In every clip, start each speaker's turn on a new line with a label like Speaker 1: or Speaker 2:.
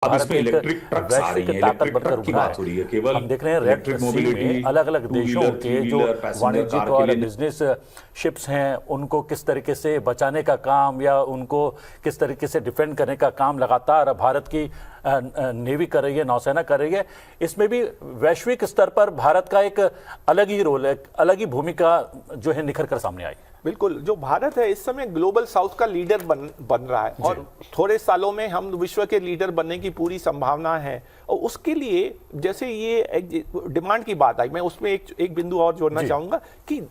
Speaker 1: अब
Speaker 2: भारत
Speaker 1: इसमें
Speaker 2: एक
Speaker 1: इलेक्ट्रिक ट्रक्स आ रही
Speaker 2: वैश्विक
Speaker 1: हैं,
Speaker 2: ताकत
Speaker 1: इलेक्ट्रिक
Speaker 2: बनकर
Speaker 1: ट्रक की
Speaker 2: उभरा
Speaker 1: बात हो रही है,
Speaker 2: है।
Speaker 1: केवल
Speaker 2: हम देख रहे हैं रेड
Speaker 1: इलेक्ट्रिक
Speaker 2: सी
Speaker 1: मोबिलिटी,
Speaker 2: में अलग अलग
Speaker 1: टू
Speaker 2: देशों
Speaker 1: व्हीलर, थ्री
Speaker 2: के जो
Speaker 1: व्हीलर, पैसेंजर
Speaker 2: वाणिज्यिक
Speaker 1: कार के
Speaker 2: और
Speaker 1: लिए।
Speaker 2: बिजनेस शिप्स हैं उनको किस तरीके से बचाने का काम या उनको किस तरीके से डिफेंड करने का काम लगातार भारत की नेवी कर रही है, नौसेना कर रही है। इसमें भी वैश्विक स्तर पर भारत का एक अलग ही रोल है, अलग ही भूमिका जो है निखर कर सामने आई है।
Speaker 3: बिल्कुल, जो भारत है इस समय ग्लोबल साउथ का लीडर बन रहा है और थोड़े सालों में हम विश्व के लीडर बनने की पूरी संभावना है। और उसके लिए जैसे ये एक डिमांड की बात आई, मैं उसमें एक बिंदु और जोड़ना चाहूंगा कि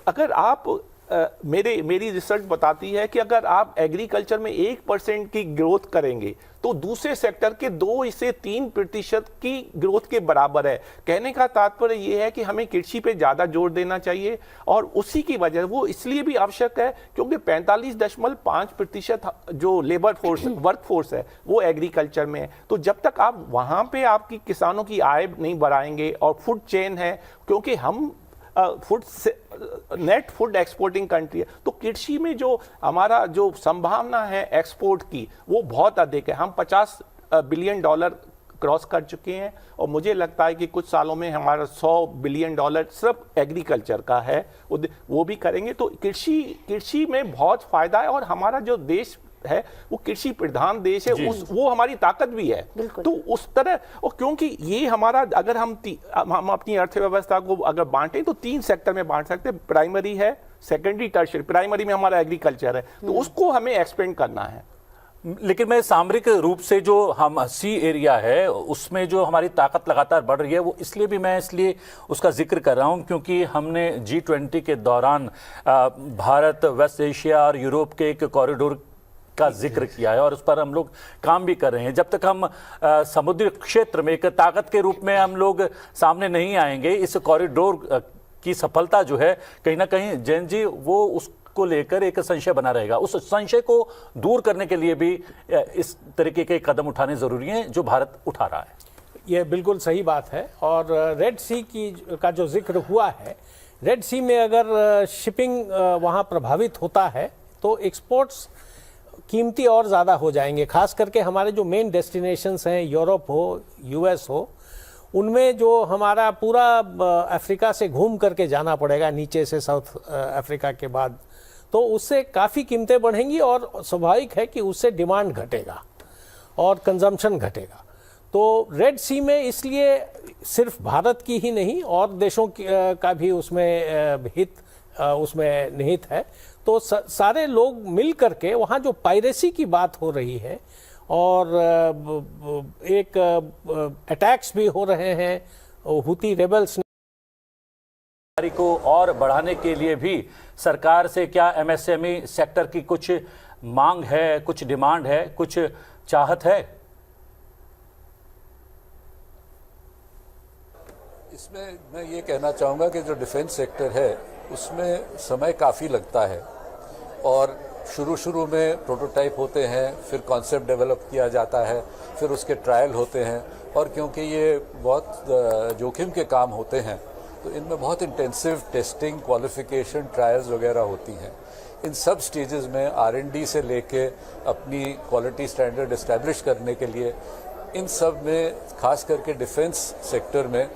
Speaker 3: अगर आप मेरी रिसर्च बताती है कि अगर आप एग्रीकल्चर में 1% की ग्रोथ करेंगे तो दूसरे सेक्टर के 2 से 3% की ग्रोथ के बराबर है। कहने का तात्पर्य यह है कि हमें कृषि पे ज्यादा जोर देना चाहिए और उसी की वजह वो इसलिए भी आवश्यक है क्योंकि 45.5% जो लेबर फोर्स वर्क फोर्स है वो एग्रीकल्चर में है। तो जब तक आप वहां पे आपकी किसानों की आय नहीं बढ़ाएंगे और फूड चेन है, क्योंकि हम नेट फूड एक्सपोर्टिंग कंट्री है, तो कृषि में जो हमारा जो संभावना है एक्सपोर्ट की वो बहुत अधिक है। हम $50 बिलियन क्रॉस कर चुके हैं और मुझे लगता है कि कुछ सालों में हमारा $100 बिलियन सिर्फ एग्रीकल्चर का है, वो भी करेंगे। तो कृषि में बहुत फायदा है और हमारा जो देश है वो कृषि प्रधान देश है, वो हमारी ताकत भी है। तो उस तरह, और क्योंकि ये हमारा अगर हम अपनी अर्थव्यवस्था को अगर बांटे तो 3 सेक्टर में बांट सकते हैं। प्राइमरी है, सेकेंडरी, टर्शियरी। प्राइमरी में हमारा एग्रीकल्चर है, तो उसको हमें एक्सपेंड करना है।
Speaker 2: लेकिन मैं सामरिक रूप से जो हम सी एरिया है उसमें जो हमारी ताकत लगातार बढ़ रही है, वो इसलिए उसका जिक्र कर रहा हूं क्योंकि हमने G20 के दौरान भारत, वेस्ट एशिया और यूरोप के एक कॉरिडोर का जिक्र किया है और उस पर हम लोग काम भी कर रहे हैं। जब तक हम समुद्री क्षेत्र में एक ताकत के रूप में हम लोग सामने नहीं आएंगे, इस कॉरिडोर की सफलता जो है कहीं ना कहीं जैन जी वो उसको लेकर एक संशय बना रहेगा। उस संशय को दूर करने के लिए भी इस तरीके के कदम उठाने जरूरी हैं जो भारत उठा रहा है।
Speaker 4: ये बिल्कुल सही बात है। और रेड सी का जो जिक्र हुआ है, रेड सी में अगर शिपिंग वहाँ प्रभावित होता है तो एक्सपोर्ट्स कीमती और ज़्यादा हो जाएंगे। खास करके हमारे जो मेन डेस्टिनेशंस हैं, यूरोप हो, यूएस हो, उनमें जो हमारा पूरा अफ्रीका से घूम करके जाना पड़ेगा नीचे से साउथ अफ्रीका के बाद, तो उससे काफ़ी कीमतें बढ़ेंगी और स्वाभाविक है कि उससे डिमांड घटेगा और कंजम्पशन घटेगा। तो रेड सी में इसलिए सिर्फ भारत की ही नहीं और देशों का भी उसमें हित उसमें निहित है। तो सारे लोग मिल करके वहाँ जो पायरेसी की बात हो रही है और एक अटैक्स भी हो रहे हैं हुती रेबल्स
Speaker 2: को और बढ़ाने के लिए भी सरकार से क्या एमएसएमई सेक्टर की कुछ मांग है, कुछ डिमांड है, कुछ चाहत है?
Speaker 5: इसमें मैं ये कहना चाहूँगा कि जो डिफेंस सेक्टर है उसमें समय काफ़ी लगता है और शुरू में प्रोटोटाइप होते हैं, फिर कॉन्सेप्ट डेवलप किया जाता है, फिर उसके ट्रायल होते हैं और क्योंकि ये बहुत जोखिम के काम होते हैं तो इनमें बहुत इंटेंसिव टेस्टिंग, क्वालिफिकेशन, ट्रायल्स वगैरह होती हैं। इन सब स्टेजेस में R&D से लेके अपनी क्वालिटी स्टैंडर्ड इस्टेब्लिश करने के लिए इन सब में खास करके डिफेंस सेक्टर में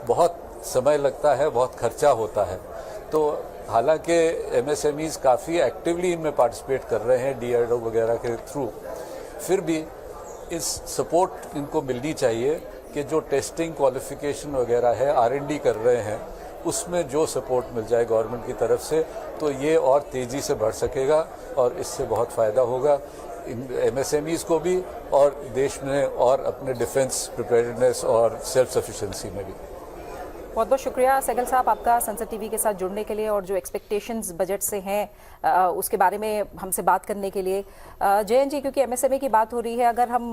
Speaker 5: बहुत समय लगता है, बहुत खर्चा होता है। तो हालांकि MSMEs काफ़ी एक्टिवली इनमें पार्टिसिपेट कर रहे हैं DRDO वगैरह के थ्रू, फिर भी इस सपोर्ट इनको मिलनी चाहिए कि जो टेस्टिंग, क्वालिफिकेशन वगैरह है, R&D कर रहे हैं, उसमें जो सपोर्ट मिल जाए गवर्नमेंट की तरफ से तो ये और तेज़ी से बढ़ सकेगा और इससे बहुत फ़ायदा होगा MSMEs को भी और देश में और अपने डिफेंस प्रिपेयर्डनेस और सेल्फ सफिशिएंसी में भी।
Speaker 6: बहुत बहुत शुक्रिया सहगल साहब आपका संसद टीवी के साथ जुड़ने के लिए और जो एक्सपेक्टेशंस बजट से हैं उसके बारे में हमसे बात करने के लिए। जयंत जी, क्योंकि एमएसएमई की बात हो रही है, अगर हम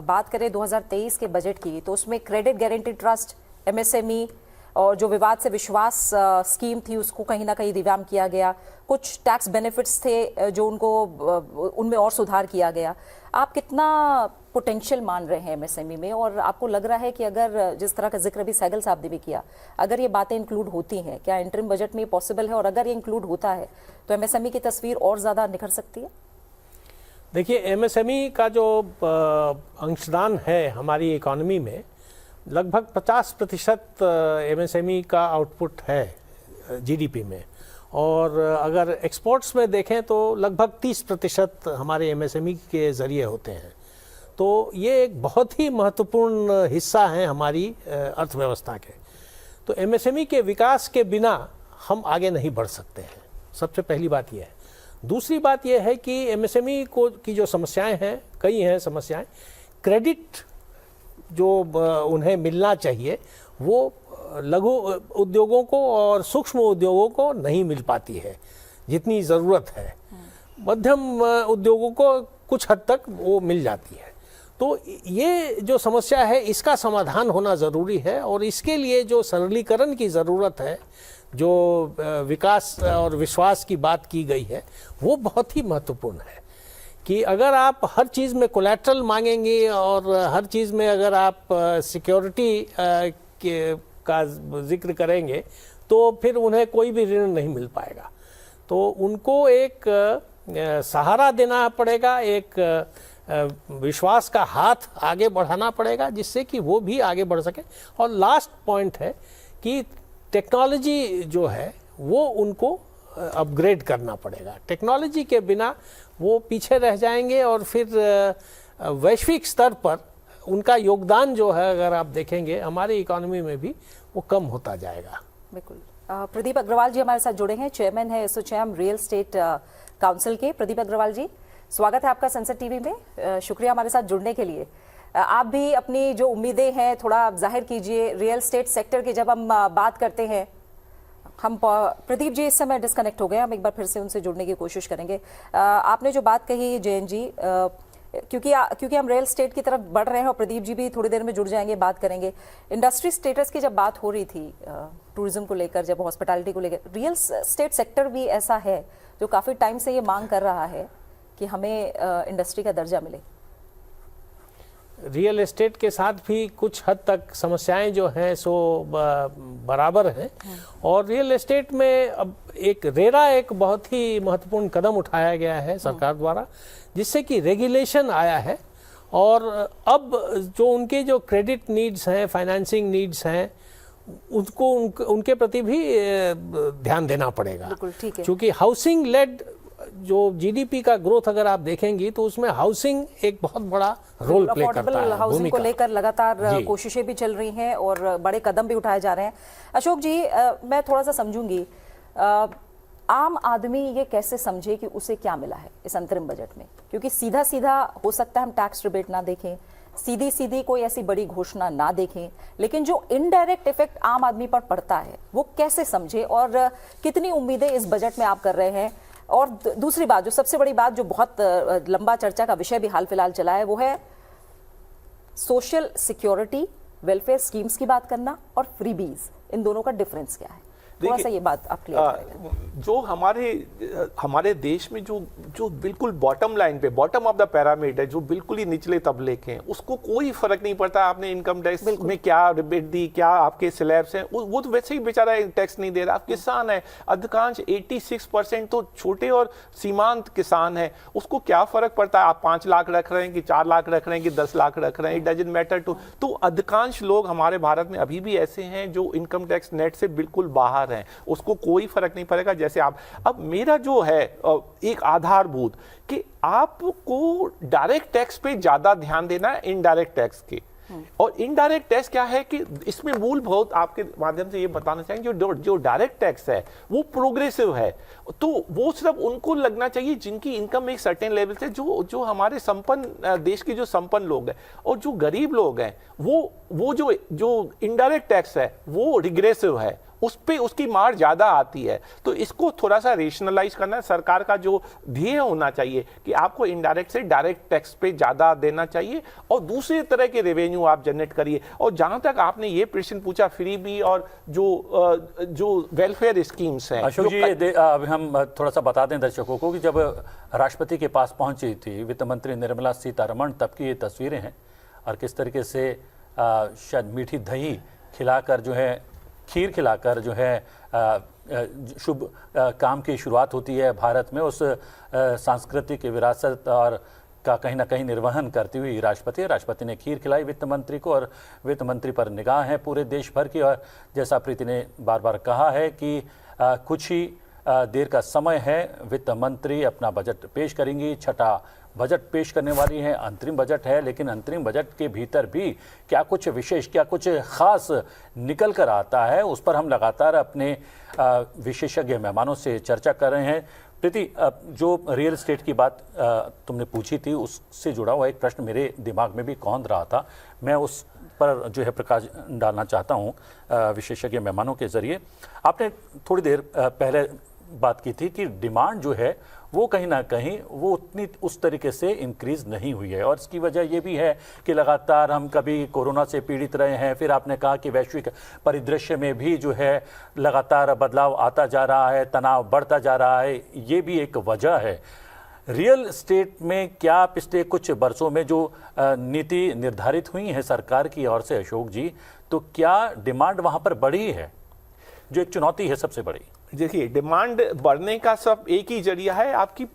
Speaker 6: बात करें 2023 के बजट की तो उसमें क्रेडिट गारंटी ट्रस्ट, एमएसएमई और जो विवाद से विश्वास स्कीम थी उसको कहीं ना कहीं रिवैम्प किया गया, कुछ टैक्स बेनिफिट्स थे जो उनमें और सुधार किया गया। आप कितना पोटेंशियल मान रहे हैं एमएसएमई में और आपको लग रहा है कि अगर जिस तरह का जिक्र भी सहगल साहब ने भी किया, अगर ये बातें इंक्लूड होती हैं, क्या इंटरिम बजट में ये पॉसिबल है और अगर ये इंक्लूड होता है तो एमएसएमई की तस्वीर और ज़्यादा निखर सकती है?
Speaker 4: देखिए, एमएसएमई का जो अंशदान है हमारी इकोनॉमी में, लगभग 50% एमएसएमई का आउटपुट है जीडीपी में, और अगर एक्सपोर्ट्स में देखें तो लगभग 30% हमारे एमएसएमई के ज़रिए होते हैं। तो ये एक बहुत ही महत्वपूर्ण हिस्सा है हमारी अर्थव्यवस्था के। तो एमएसएमई के विकास के बिना हम आगे नहीं बढ़ सकते हैं, सबसे पहली बात यह है। दूसरी बात यह है कि एमएसएमई को की जो समस्याएं हैं, कई हैं समस्याएं। क्रेडिट जो उन्हें मिलना चाहिए वो लघु उद्योगों को और सूक्ष्म उद्योगों को नहीं मिल पाती है जितनी ज़रूरत है। मध्यम उद्योगों को कुछ हद तक वो मिल जाती है। तो ये जो समस्या है इसका समाधान होना ज़रूरी है, और इसके लिए जो सरलीकरण की ज़रूरत है, जो विकास और विश्वास की बात की गई है, वो बहुत ही महत्वपूर्ण है। कि अगर आप हर चीज़ में कोलैटरल मांगेंगे और हर चीज़ में अगर आप सिक्योरिटी का जिक्र करेंगे तो फिर उन्हें कोई भी ऋण नहीं मिल पाएगा। तो उनको एक सहारा देना पड़ेगा, एक विश्वास का हाथ आगे बढ़ाना पड़ेगा, जिससे कि वो भी आगे बढ़ सके। और लास्ट पॉइंट है कि टेक्नोलॉजी जो है वो उनको अपग्रेड करना पड़ेगा। टेक्नोलॉजी के बिना वो पीछे रह जाएंगे, और फिर वैश्विक स्तर पर उनका योगदान जो है, अगर आप देखेंगे हमारी इकोनॉमी में भी, वो कम होता जाएगा।
Speaker 6: बिल्कुल। प्रदीप अग्रवाल जी हमारे साथ जुड़े हैं, चेयरमैन है एसोचैम रियल एस्टेट काउंसिल के। प्रदीप अग्रवाल जी, स्वागत है आपका संसद टीवी में। शुक्रिया हमारे साथ जुड़ने के लिए। आप भी अपनी जो उम्मीदें हैं थोड़ा जाहिर कीजिए रियल एस्टेट सेक्टर की। जब हम बात करते हैं, हम प्रदीप जी इस समय डिस्कनेक्ट हो गए, हम एक बार फिर से उनसे जुड़ने की कोशिश करेंगे। आपने जो बात कही जयंत जी, क्योंकि हम रियल एस्टेट की तरफ बढ़ रहे हैं और प्रदीप जी भी थोड़ी देर में जुड़ जाएंगे, बात करेंगे। इंडस्ट्री स्टेटस की जब बात हो रही थी टूरिज्म को लेकर, जब हॉस्पिटैलिटी को लेकर, रियल एस्टेट सेक्टर भी ऐसा है जो काफ़ी टाइम से ये मांग कर रहा है कि हमें इंडस्ट्री का दर्जा मिले।
Speaker 4: रियल एस्टेट के साथ भी कुछ हद तक समस्याएं जो हैं सो बराबर हैं, और रियल एस्टेट में अब एक बहुत ही महत्वपूर्ण कदम उठाया गया है सरकार द्वारा, जिससे कि रेगुलेशन आया है। और अब जो उनके जो क्रेडिट नीड्स हैं, फाइनेंसिंग नीड्स हैं, उनके प्रति भी ध्यान देना पड़ेगा।
Speaker 6: ठीक है।
Speaker 4: क्योंकि हाउसिंग लेड जो जीडीपी का ग्रोथ अगर आप देखेंगे तो उसमें हाउसिंग एक बहुत बड़ा रोल प्ले करता है।
Speaker 6: हाउसिंग को लेकर लगातार कोशिशें भी चल रही हैं और बड़े कदम भी उठाए जा रहे हैं। अशोक जी, मैं थोड़ा सा समझूंगी, आम आदमी ये कैसे समझे कि उसे क्या मिला है इस अंतरिम बजट में? क्योंकि सीधा सीधा हो सकता है हम टैक्स रिबेट ना देखें, सीधी सीधी कोई ऐसी बड़ी घोषणा ना देखें, लेकिन जो इनडायरेक्ट इफेक्ट आम आदमी पर पड़ता है वो कैसे समझे, और कितनी उम्मीदें इस बजट में आप कर रहे हैं? और दूसरी बात, जो सबसे बड़ी बात, जो बहुत लंबा चर्चा का विषय भी हाल फिलहाल चला है, वो है सोशल सिक्योरिटी वेलफेयर स्कीम्स की बात करना और फ्रीबीज, इन दोनों का डिफरेंस क्या है? थोड़ा सा ये बात आप क्लियर करेंगे।
Speaker 3: जो हमारे देश में जो बिल्कुल बॉटम लाइन पे, बॉटम ऑफ द पिरामिड है, जो बिल्कुल ही निचले तबले के हैं, उसको कोई फर्क नहीं पड़ता आपने इनकम टैक्स में क्या रिबेट दी, क्या आपके स्लैब्स हैं, वो तो वैसे ही बेचारा टैक्स नहीं दे रहा। आप किसान है, अधिकांश 86% तो छोटे और सीमांत किसान है, उसको क्या फर्क पड़ता है आप 5 लाख रख रहे हैं कि 4 लाख रख रहे हैं कि 10 लाख रख रहे हैं, इट डजंट मैटर टू। तो अधिकांश लोग हमारे भारत में अभी भी ऐसे हैं जो इनकम टैक्स नेट से बिल्कुल बाहर हैं, उसको कोई फर्क नहीं पड़ेगा। जैसे आप, अब मेरा जो है एक आधारभूत कि आपको डायरेक्ट टैक्स पे ज्यादा ध्यान देना है इनडायरेक्ट टैक्स के। और इनडायरेक्ट टैक्स क्या है कि इसमें मूलभूत आपके माध्यम से ये बताना चाहेंगे, जो डायरेक्ट टैक्स है वो प्रोग्रेसिव है, तो वो सिर्फ उनको लगना चाहिए जिनकी इनकम एक सर्टेन लेवल से, जो हमारे संपन्न देश के जो संपन्न लोग हैं, और जो गरीब लोग हैं वो जो इनडायरेक्ट टैक्स है वो रिग्रेसिव है, उस पे उसकी मार ज्यादा आती है। तो इसको थोड़ा सा रेशनलाइज करना सरकार का जो ध्येय होना चाहिए कि आपको इनडायरेक्ट से डायरेक्ट टैक्स पे ज्यादा देना चाहिए और दूसरे तरह के रेवेन्यू आप जनरेट करिए। और जहां तक आपने ये प्रश्न पूछा फ्री बी और जो वेलफेयर स्कीम्स हैं,
Speaker 2: अशोक जी, अब हम थोड़ा सा बता दें दर्शकों को कि जब राष्ट्रपति के पास पहुंची थी वित्त मंत्री निर्मला सीतारमण, तब की ये तस्वीरें हैं, और किस तरीके से शायद मीठी दही खिलाकर जो है, खीर खिलाकर जो है शुभ काम की शुरुआत होती है भारत में, उस सांस्कृतिक विरासत और का कहीं ना कहीं निर्वहन करती हुई राष्ट्रपति ने खीर खिलाई वित्त मंत्री को, और वित्त मंत्री पर निगाह है पूरे देश भर की। और जैसा प्रीति ने बार बार कहा है कि कुछ ही देर का समय है, वित्त मंत्री अपना बजट पेश करेंगी। छठा बजट पेश करने वाली है, अंतरिम बजट है, लेकिन अंतरिम बजट के भीतर भी क्या कुछ विशेष, क्या कुछ खास निकल कर आता है, उस पर हम लगातार अपने विशेषज्ञ मेहमानों से चर्चा कर रहे हैं। प्रीति, जो रियल एस्टेट की बात तुमने पूछी थी, उससे जुड़ा हुआ एक प्रश्न मेरे दिमाग में भी कौंध रहा था। मैं उस पर जो है प्रकाश डालना चाहता हूँ विशेषज्ञ मेहमानों के जरिए। आपने थोड़ी देर पहले बात की थी कि डिमांड जो है वो कहीं ना कहीं वो उतनी उस तरीके से इंक्रीज नहीं हुई है, और इसकी वजह ये भी है कि लगातार हम कभी कोरोना से पीड़ित रहे हैं, फिर आपने कहा कि वैश्विक परिदृश्य में भी जो है लगातार बदलाव आता जा रहा है, तनाव बढ़ता जा रहा है, ये भी एक वजह है। रियल एस्टेट में क्या पिछले कुछ वर्षों में जो नीति निर्धारित हुई है सरकार की ओर से, अशोक जी, तो क्या डिमांड वहाँ पर बढ़ी है, जो एक चुनौती है सबसे बड़ी?
Speaker 3: देखिए, डिमांड बढ़ने का सब एक ही जरिया है, आपकी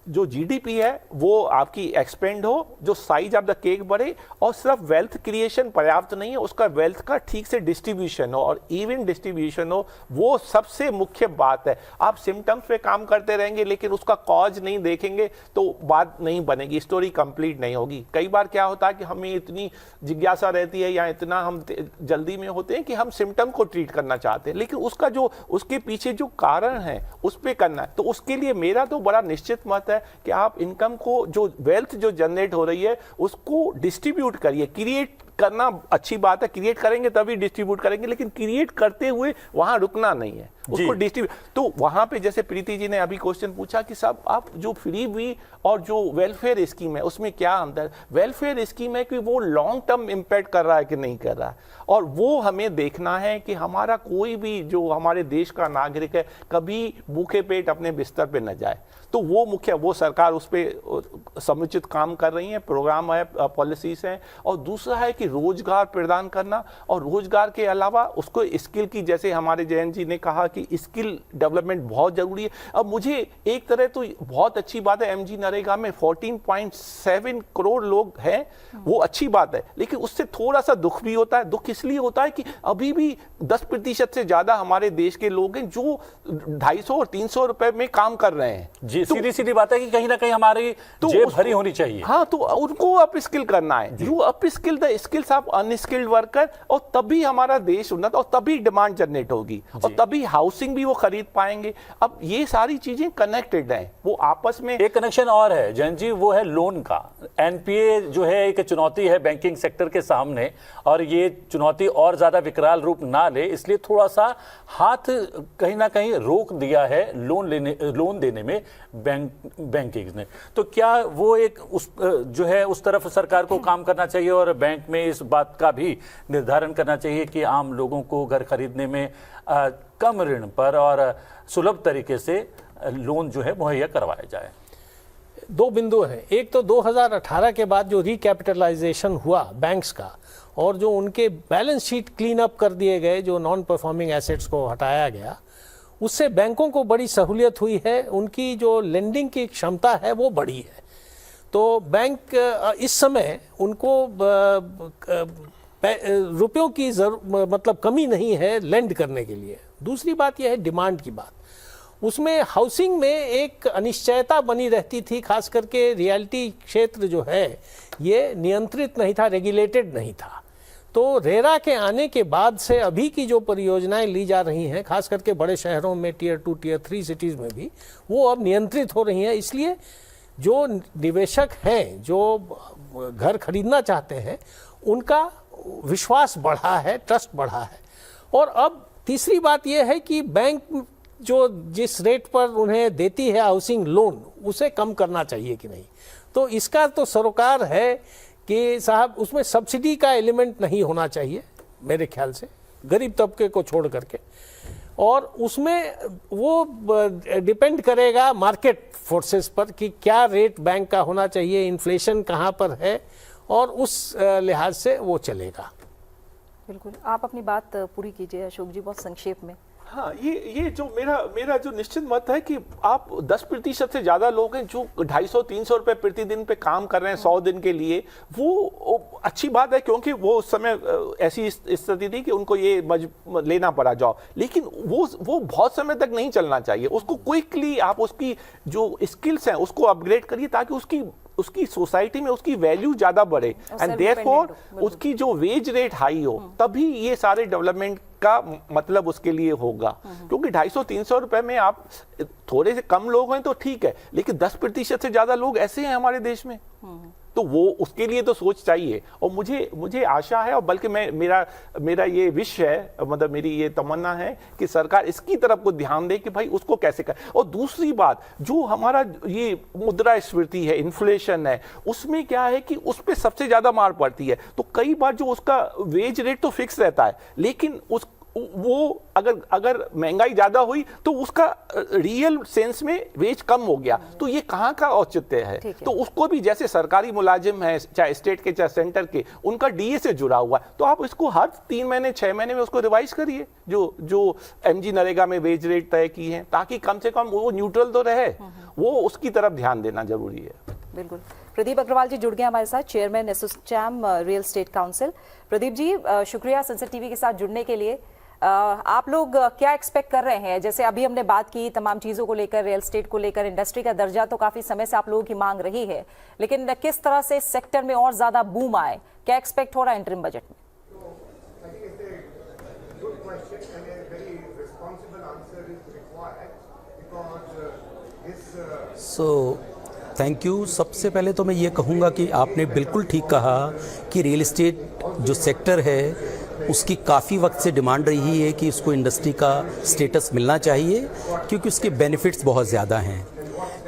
Speaker 3: जो जीडीपी है वो आपकी एक्सपेंड हो, जो साइज ऑफ द केक बढ़े, और सिर्फ वेल्थ क्रिएशन पर्याप्त नहीं है, उसका वेल्थ का ठीक से डिस्ट्रीब्यूशन हो और इवन डिस्ट्रीब्यूशन हो, वो सबसे मुख्य बात है। आप सिम्टम्स पे काम करते रहेंगे लेकिन उसका कॉज नहीं देखेंगे तो बात नहीं बनेगी, स्टोरी कंप्लीट नहीं होगी। कई बार क्या होता है कि हमें इतनी जिज्ञासा रहती है या इतना हम जल्दी में होते हैं कि हम सिम्टम को ट्रीट करना चाहते हैं, लेकिन उसका जो उसके पीछे जो कारण है उस पर करना है। तो उसके लिए मेरा तो बड़ा निश्चित मत है कि आप इनकम को, जो वेल्थ जो जनरेट हो रही है उसको डिस्ट्रीब्यूट करिए। क्रिएट करना अच्छी बात है, क्रिएट करेंगे तभी डिस्ट्रीब्यूट करेंगे, लेकिन क्रिएट करते हुए वहां रुकना नहीं है, उसको डिस्ट्रीब्यूट। तो वहां पे जैसे प्रीति जी ने अभी क्वेश्चन पूछा कि सब आप जो फ्री भी और जो वेलफेयर स्कीम है उसमें क्या अंतर? वेलफेयर स्कीम है कि वो लॉन्ग टर्म इंपैक्ट कर रहा है कि नहीं कर रहा है, और वो हमें देखना है कि हमारा कोई भी जो हमारे देश का नागरिक है कभी भूखे पेट अपने बिस्तर पे न जाए। तो वो मुख्य, वो सरकार उस पर समुचित काम कर रही है, प्रोग्राम है, पॉलिसीज हैं। और दूसरा है कि रोजगार प्रदान करना, और रोजगार के अलावा उसको स्किल की, जैसे हमारे जयंत जी ने कहा कि स्किल डेवलपमेंट बहुत जरूरी है। अब मुझे एक तरह तो बहुत अच्छी बात है, एमजी नरेगा में 14.7 करोड़ लोग हैं, वो अच्छी बात है, लेकिन उससे थोड़ा सा दुख भी होता है। दुख इसलिए होता है कि अभी भी 10% से ज्यादा हमारे देश के लोग हैं जो 250 और 300 रुपए में काम कर रहे हैं।
Speaker 2: जी, सीधी बात है कि कहीं ना कहीं हमारी जेब भरी होनी चाहिए।
Speaker 3: हाँ, तो उनको अप स्किल करना है, you up skill the skills of unskilled worker, और तभी हमारा देश उन्नत, और तभी डिमांड जनरेट होगी, और तभी हाउसिंग भी वो खरीद पाएंगे। अब ये सारी चीजें कनेक्टेड हैं, वो आपस में।
Speaker 2: एक कनेक्शन और है जयंत जी, वो है लोन का। एनपीए जो है एक चुनौती है बैंकिंग सेक्टर के सामने, और ये चुनौती और ज्यादा विकराल रूप ना ले, इसलिए थोड़ा सा हाथ कहीं ना कहीं रोक दिया है लोन देने में बैंकिंग ने। तो क्या वो एक जो है उस तरफ सरकार को काम करना चाहिए, और बैंक में इस बात का भी निर्धारण करना चाहिए कि आम लोगों को घर खरीदने में कम ऋण पर और सुलभ तरीके से लोन जो है मुहैया करवाया जाए?
Speaker 4: दो बिंदु हैं। एक तो 2018 के बाद जो रिकैपिटलाइजेशन हुआ बैंक्स का, और जो उनके बैलेंस शीट क्लीन अप कर दिए गए, जो नॉन परफॉर्मिंग एसेट्स को हटाया गया, उससे बैंकों को बड़ी सहूलियत हुई है, उनकी जो लेंडिंग की क्षमता है वो बढ़ी है। तो बैंक इस समय उनको रुपयों की मतलब कमी नहीं है लेंड करने के लिए। दूसरी बात यह है डिमांड की बात, उसमें हाउसिंग में एक अनिश्चयता बनी रहती थी, खास करके रियल्टी क्षेत्र जो है ये नियंत्रित नहीं था, रेगुलेटेड नहीं था। तो रेरा के आने के बाद से अभी की जो परियोजनाएं ली जा रही हैं, खास करके बड़े शहरों में, टियर 2 टियर 3 सिटीज़ में भी, वो अब नियंत्रित हो रही हैं। इसलिए जो निवेशक हैं, जो घर खरीदना चाहते हैं, उनका विश्वास बढ़ा है, ट्रस्ट बढ़ा है। और अब तीसरी बात यह है कि बैंक जो जिस रेट पर उन्हें देती है हाउसिंग लोन, उसे कम करना चाहिए कि नहीं। तो इसका तो सरोकार है कि साहब उसमें सब्सिडी का एलिमेंट नहीं होना चाहिए मेरे ख्याल से, गरीब तबके को छोड़ करके, और उसमें वो डिपेंड करेगा मार्केट फोर्सेस पर कि क्या रेट बैंक का होना चाहिए, इन्फ्लेशन कहाँ पर है, और उस लिहाज से वो चलेगा।
Speaker 6: बिल्कुल, आप अपनी बात पूरी कीजिए अशोक जी, बहुत संक्षेप में।
Speaker 3: हाँ, ये जो मेरा जो निश्चित मत है कि आप 10% से ज्यादा लोग हैं जो 250-300 रुपए प्रतिदिन पे काम कर रहे हैं 100 दिन के लिए, वो अच्छी बात है, क्योंकि वो उस समय ऐसी स्थिति थी कि उनको ये लेना पड़ा जॉब। लेकिन वो बहुत समय तक नहीं चलना चाहिए। उसको क्विकली आप उसकी जो स्किल्स हैं उसको अपग्रेड करिए, ताकि उसकी सोसाइटी में उसकी वैल्यू ज्यादा बढ़े, एंड देयरफॉर उसकी जो वेज रेट हाई हो, तभी ये सारे डेवलपमेंट का मतलब उसके लिए होगा। क्योंकि 250-300 रुपए में आप थोड़े से कम लोग हैं तो ठीक है, लेकिन 10% से ज्यादा लोग ऐसे हैं हमारे देश में, तो वो उसके लिए तो सोच चाहिए। और मुझे आशा है, और बल्कि मेरा ये विश है, मतलब मेरी ये तमन्ना है कि सरकार इसकी तरफ को ध्यान दे कि भाई उसको कैसे कर। और दूसरी बात, जो हमारा ये मुद्रास्फीति है, इन्फ्लेशन है, उसमें क्या है कि उस पर सबसे ज्यादा मार पड़ती है। तो कई बार जो उसका वेज रेट तो फिक्स रहता है, लेकिन वो अगर महंगाई ज्यादा हुई तो उसका रियल सेंस में वेज कम हो गया, तो ये कहाँ का औचित्य है। तो उसको भी, जैसे सरकारी मुलाजिम है, चाहे स्टेट के चाहे सेंटर के, उनका डीए से जुड़ा हुआ है, तो आप इसको हर 3 महीने 6 महीने में उसको रिवाइज करिए, जो एमजी नरेगा में वेज रेट तय की है, ताकि कम से कम वो न्यूट्रल तो रहे। वो उसकी तरफ ध्यान देना जरूरी है।
Speaker 6: बिल्कुल। प्रदीप अग्रवाल जी जुड़ गए हमारे साथ, chairman ASSOCHAM real estate council. Pradeep ji, शुक्रिया संसद टीवी के साथ जुड़ने के लिए। आप लोग क्या एक्सपेक्ट कर रहे हैं? जैसे अभी हमने बात की तमाम चीज़ों को लेकर, रियल एस्टेट को लेकर, इंडस्ट्री का दर्जा तो काफ़ी समय से आप लोगों की मांग रही है, लेकिन किस तरह से इस सेक्टर में और ज़्यादा बूम आए, क्या एक्सपेक्ट हो रहा है इंटरिम बजट में?
Speaker 1: Thank you. सबसे पहले तो मैं ये कहूँगा कि आपने बिल्कुल ठीक कहा कि रियल एस्टेट जो सेक्टर है उसकी काफ़ी वक्त से डिमांड रही है कि उसको इंडस्ट्री का स्टेटस मिलना चाहिए, क्योंकि उसके बेनिफिट्स बहुत ज़्यादा हैं।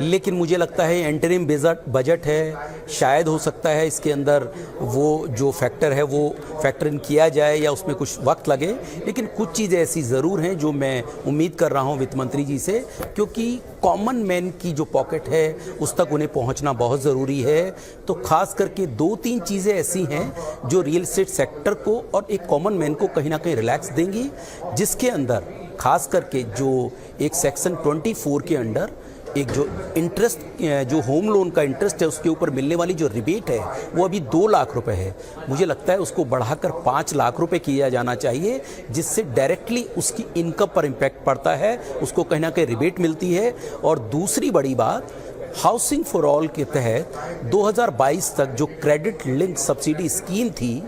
Speaker 1: लेकिन मुझे लगता है इंटरिम बजट है, शायद हो सकता है इसके अंदर वो जो फैक्टर है वो फैक्टर इन किया जाए या उसमें कुछ वक्त लगे, लेकिन कुछ चीज़ें ऐसी ज़रूर हैं जो मैं उम्मीद कर रहा हूं वित्त मंत्री जी से, क्योंकि कॉमन मैन की जो पॉकेट है उस तक उन्हें पहुंचना बहुत ज़रूरी है। तो खास करके 2-3 चीज़ें ऐसी हैं जो रियल एस्टेट सेक्टर को और एक कॉमन मैन को कहीं ना कहीं रिलैक्स देंगी, जिसके अंदर खास करके जो एक सेक्शन 24 के अंडर एक जो इंटरेस्ट, जो होम लोन का इंटरेस्ट है उसके ऊपर मिलने वाली जो रिबेट है वो अभी 2 लाख रुपए है। मुझे लगता है उसको बढ़ाकर 5 लाख रुपए किया जाना चाहिए, जिससे डायरेक्टली उसकी इनकम पर इम्पैक्ट पड़ता है, उसको कहीं ना कहीं रिबेट मिलती है। और दूसरी बड़ी बात, हाउसिंग फॉर ऑल के तहत 2022 तक जो क्रेडिट लिंक सब्सिडी स्कीम थी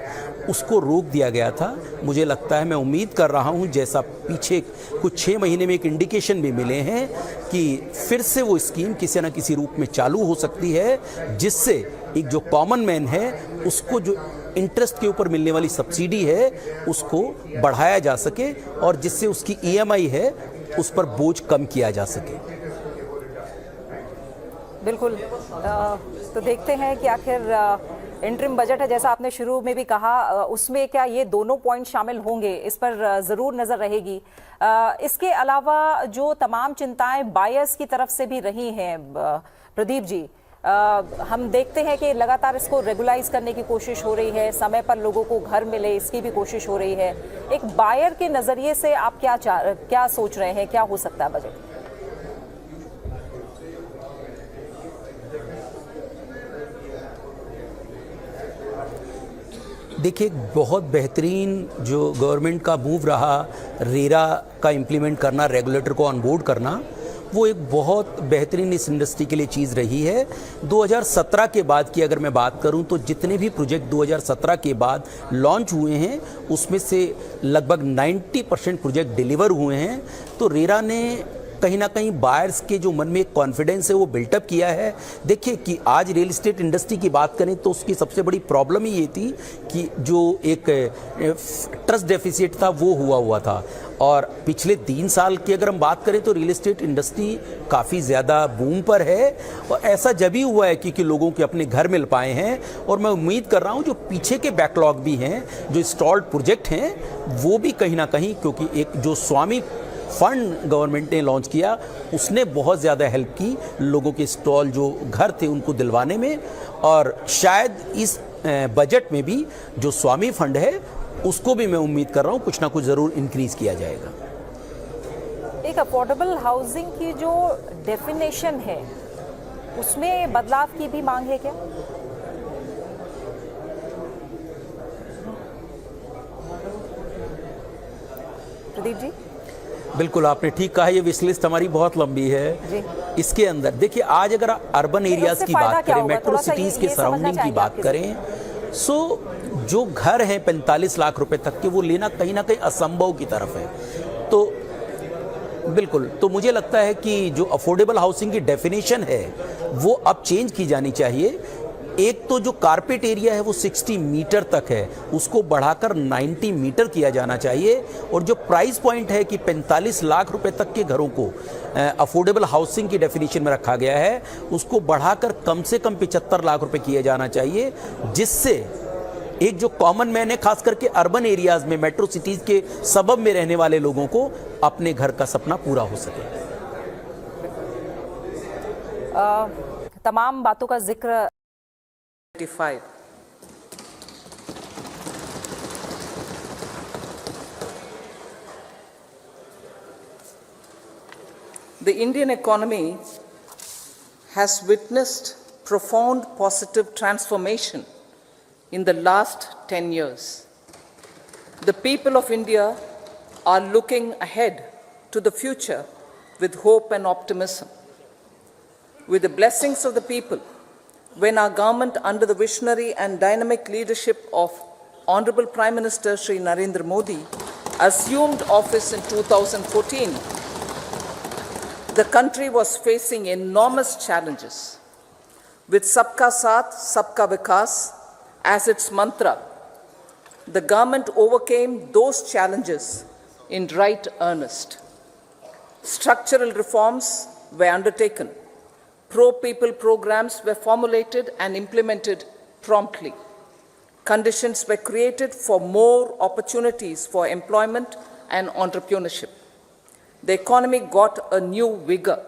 Speaker 1: उसको रोक दिया गया था। मुझे लगता है, मैं उम्मीद कर रहा हूं, जैसा पीछे कुछ 6 महीने में एक इंडिकेशन भी मिले हैं कि फिर से वो स्कीम किसी न किसी रूप में चालू हो सकती है, जिससे एक जो कॉमन मैन है उसको जो इंटरेस्ट के ऊपर मिलने वाली सब्सिडी है उसको बढ़ाया जा सके, और जिससे उसकी EMI है उस पर बोझ कम किया जा सके। बिल्कुल।
Speaker 6: तो देखते हैं कि आखिर इंटरिम बजट है, जैसा आपने शुरू में भी कहा, उसमें क्या ये दोनों पॉइंट शामिल होंगे, इस पर ज़रूर नज़र रहेगी। इसके अलावा जो तमाम चिंताएं बायर्स की तरफ से भी रही हैं प्रदीप जी, हम देखते हैं कि लगातार इसको रेगुलाइज करने की कोशिश हो रही है, समय पर लोगों को घर मिले इसकी भी कोशिश हो रही है। एक बायर के नज़रिए से आप क्या सोच रहे हैं, क्या हो सकता है बजट?
Speaker 1: देखिए, बहुत बेहतरीन जो गवर्नमेंट का मूव रहा रेरा का इम्प्लीमेंट करना, रेगुलेटर को ऑनबोर्ड करना, वो एक बहुत बेहतरीन इस इंडस्ट्री के लिए चीज़ रही है। 2017 के बाद की अगर मैं बात करूं तो जितने भी प्रोजेक्ट 2017 के बाद लॉन्च हुए हैं उसमें से लगभग 90% प्रोजेक्ट डिलीवर हुए हैं। तो रेरा ने कहीं ना कहीं बायर्स के जो मन में एक कॉन्फिडेंस है वो बिल्टअप किया है। देखिए कि आज रियल एस्टेट इंडस्ट्री की बात करें तो उसकी सबसे बड़ी प्रॉब्लम ही ये थी कि जो एक ट्रस्ट डेफिसिट था वो हुआ था, और पिछले 3 साल की अगर हम बात करें तो रियल एस्टेट इंडस्ट्री काफ़ी ज़्यादा बूम पर है, और ऐसा जब ही हुआ है क्योंकि लोगों के अपने घर मिल पाए हैं। और मैं उम्मीद कर रहा हूँ जो पीछे के बैकलॉग भी हैं, जो स्टॉल्ड प्रोजेक्ट हैं, वो भी कहीं ना कहीं, क्योंकि एक जो स्वामी फंड गवर्नमेंट ने लॉन्च किया उसने बहुत ज़्यादा हेल्प की लोगों के स्टॉल जो घर थे उनको दिलवाने में, और शायद इस बजट में भी जो स्वामी फंड है उसको भी मैं उम्मीद कर रहा हूँ कुछ ना कुछ ज़रूर इंक्रीज़ किया जाएगा।
Speaker 6: एक अफोर्डेबल हाउसिंग की जो डेफिनेशन है उसमें बदलाव की भी मांग है क्या? प्रदीप जी।
Speaker 1: बिल्कुल आपने ठीक कहा, ये विश लिस्ट हमारी बहुत लंबी है
Speaker 6: जी।
Speaker 1: इसके अंदर देखिए, आज अगर अर्बन एरियाज की बात करें, मेट्रो सिटीज के सराउंडिंग की बात करें, सो जो घर हैं 45 लाख रुपए तक के, वो लेना कहीं ना कहीं असंभव की तरफ है। तो बिल्कुल, तो मुझे लगता है कि जो अफोर्डेबल हाउसिंग की डेफिनेशन है वो अब चेंज की जानी चाहिए। एक तो जो कारपेट एरिया है वो 60 मीटर तक है, उसको बढ़ाकर 90 मीटर किया जाना चाहिए। और जो प्राइस पॉइंट है कि 45 लाख रुपए तक के घरों को अफोर्डेबल हाउसिंग की डेफिनेशन में रखा गया है, उसको बढ़ाकर कम से कम 75 लाख रुपए किया जाना चाहिए, जिससे एक जो कॉमन मैन है, खास करके अर्बन एरियाज में, मेट्रो सिटीज के सबब में रहने वाले लोगों को अपने घर का सपना पूरा हो सके।
Speaker 6: तमाम बातों का जिक्र
Speaker 7: 25. The Indian economy has witnessed profound positive transformation in the last 10 years. The people of India are looking ahead to the future with hope and optimism. With the blessings of the people, when our government, under the visionary and dynamic leadership of Honorable Prime Minister Shri Narendra Modi, assumed office in 2014, the country was facing enormous challenges. With Sabka Saath, Sabka Vikas as its mantra, the government overcame those challenges in right earnest. Structural reforms were undertaken. Pro-people programs were formulated and implemented promptly. Conditions were created for more opportunities for employment and entrepreneurship. The economy got a new vigor.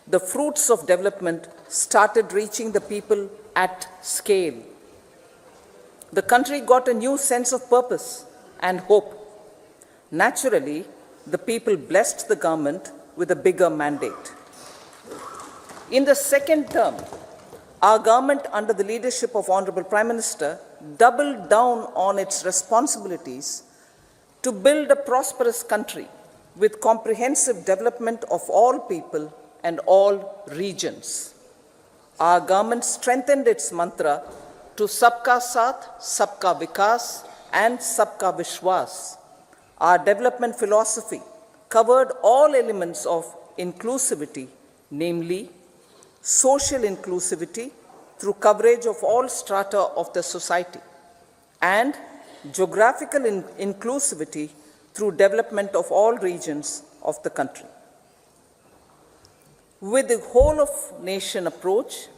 Speaker 7: The fruits of development started reaching the people at scale. The country got a new sense of purpose and hope. Naturally, the people blessed the government with a bigger mandate. In the second term, our government, under the leadership of Honorable Prime Minister, doubled down on its responsibilities to build a prosperous country with comprehensive development of all people and all regions. Our government strengthened its mantra to Sabka Saath, Sabka Vikas and Sabka Vishwas. Our development philosophy covered all elements of inclusivity, namely social inclusivity through coverage of all strata of the society, and geographical inclusivity through development of all regions of the country. With the whole of nation approach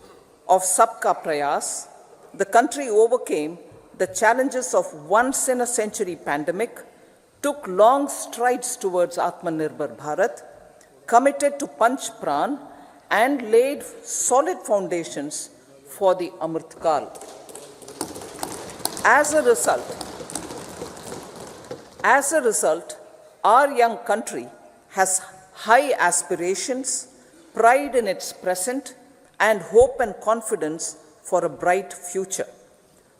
Speaker 7: of Sabka Prayas, the country overcame the challenges of once in a century pandemic, took long strides towards Atmanirbhar Bharat, committed to Panch Pran, and laid solid foundations for the Amrit Kal. As a result, our young country has high aspirations, pride in its present, and hope and confidence for a bright future.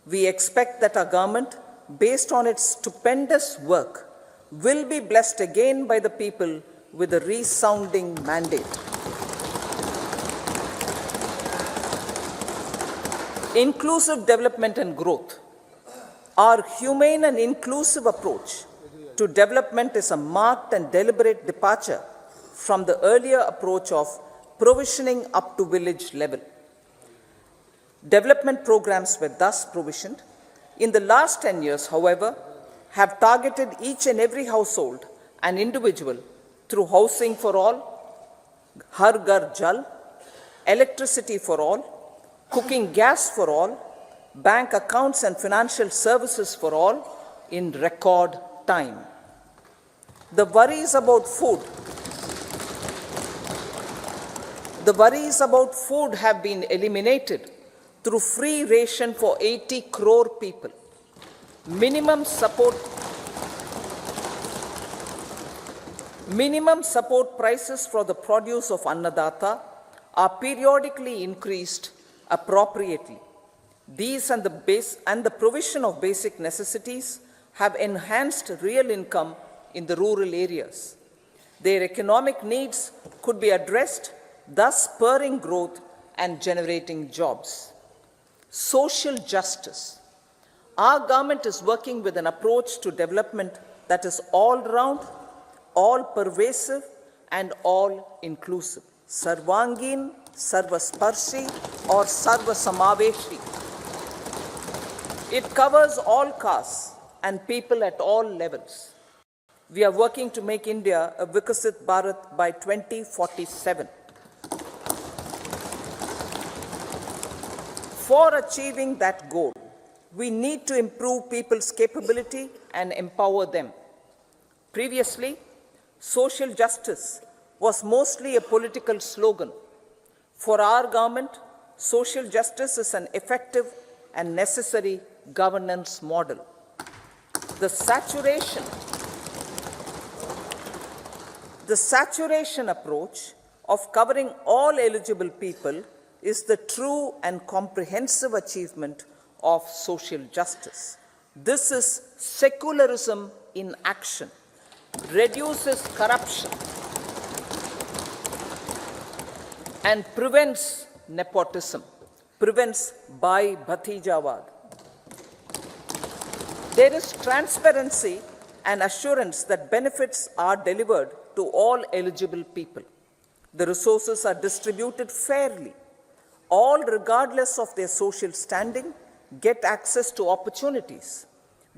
Speaker 7: We expect that our government, based on its stupendous work, will be blessed again by the people with a resounding mandate. Inclusive development and growth. Our humane and inclusive approach to development is a marked and deliberate departure from the earlier approach of provisioning up to village level. Development programs were thus provisioned. In the last 10 years, however, have targeted each and every household and individual through housing for all, Har Ghar Jal, electricity for all, cooking gas for all, bank accounts and financial services for all in record time. The worries about food have been eliminated through free ration for 80 crore people. Minimum support Minimum support prices for the produce of Annadata are periodically increased appropriately. These and the provision of basic necessities have enhanced real income in the rural areas. Their economic needs could be addressed, thus spurring growth and generating jobs. Social justice. Our government is working with an approach to development that is all-round, all-pervasive, and all-inclusive. Sarvangin, Sarvasparshi, or Sarvasamaveshi. It covers all castes and people at all levels. We are working to make India a Vikasit Bharat by 2047. For achieving that goal, we need to improve people's capability and empower them. Previously, social justice was mostly a political slogan. For our government, social justice is an effective and necessary governance model. The saturation approach of covering all eligible people is the true and comprehensive achievement of social justice. This is secularism in action, reduces corruption, and prevents nepotism, prevents Bhai Bhatijawad. There is transparency and assurance that benefits are delivered to all eligible people. The resources are distributed fairly. All, regardless of their social standing, get access to opportunities.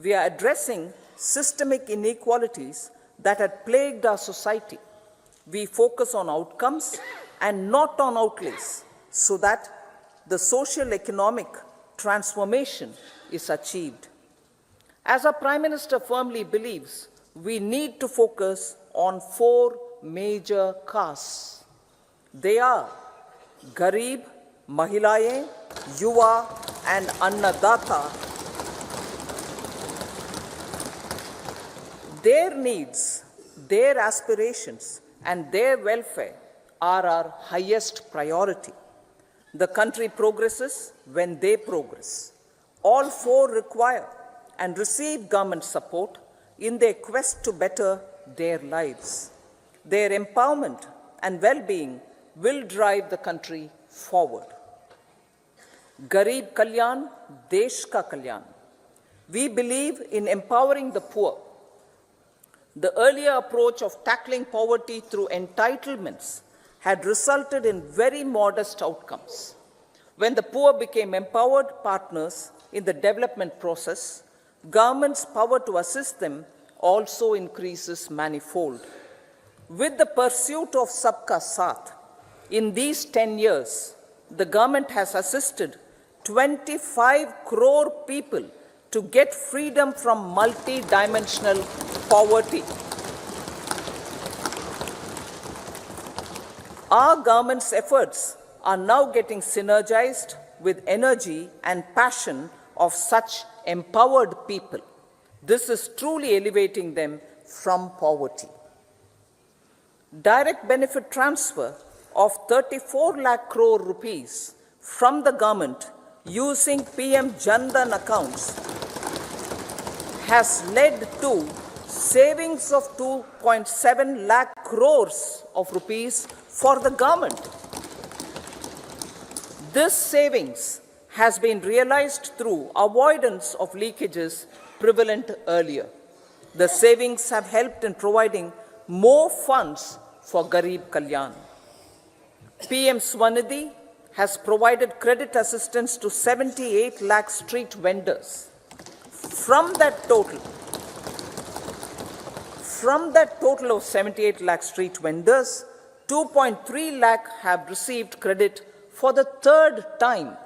Speaker 7: We are addressing systemic inequalities that had plagued our society. We focus on outcomes and not on outlays, so that the social economic transformation is achieved. As our Prime Minister firmly believes, we need to focus on 4 major castes. They are Garib, Mahilaye, Yuva, and Annadata. Their needs, their aspirations, and their welfare are our highest priority. The country progresses when they progress. All 4 require and receive government support in their quest to better their lives. Their empowerment and well-being will drive the country forward. Garib Kalyan, Desh Ka Kalyan. We believe in empowering the poor. The earlier approach of tackling poverty through entitlements had resulted in very modest outcomes. When the poor became empowered partners in the development process, government's power to assist them also increases manifold. With the pursuit of Sabka Saath, in these 10 years, the government has assisted 25 crore people to get freedom from multi-dimensional poverty. Our government's efforts are now getting synergized with energy and passion of such empowered people. This is truly elevating them from poverty. Direct benefit transfer of 34 lakh crore rupees from the government using PM Jan Dhan accounts has led to savings of 2.7 lakh crores of rupees for the government. This savings has been realized through avoidance of leakages prevalent earlier. The savings have helped in providing more funds for Garib Kalyan. PM Swanidhi has provided credit assistance to 78 lakh street vendors. From that total of 78 lakh street vendors, 2.3 lakh have received credit for the 3rd time.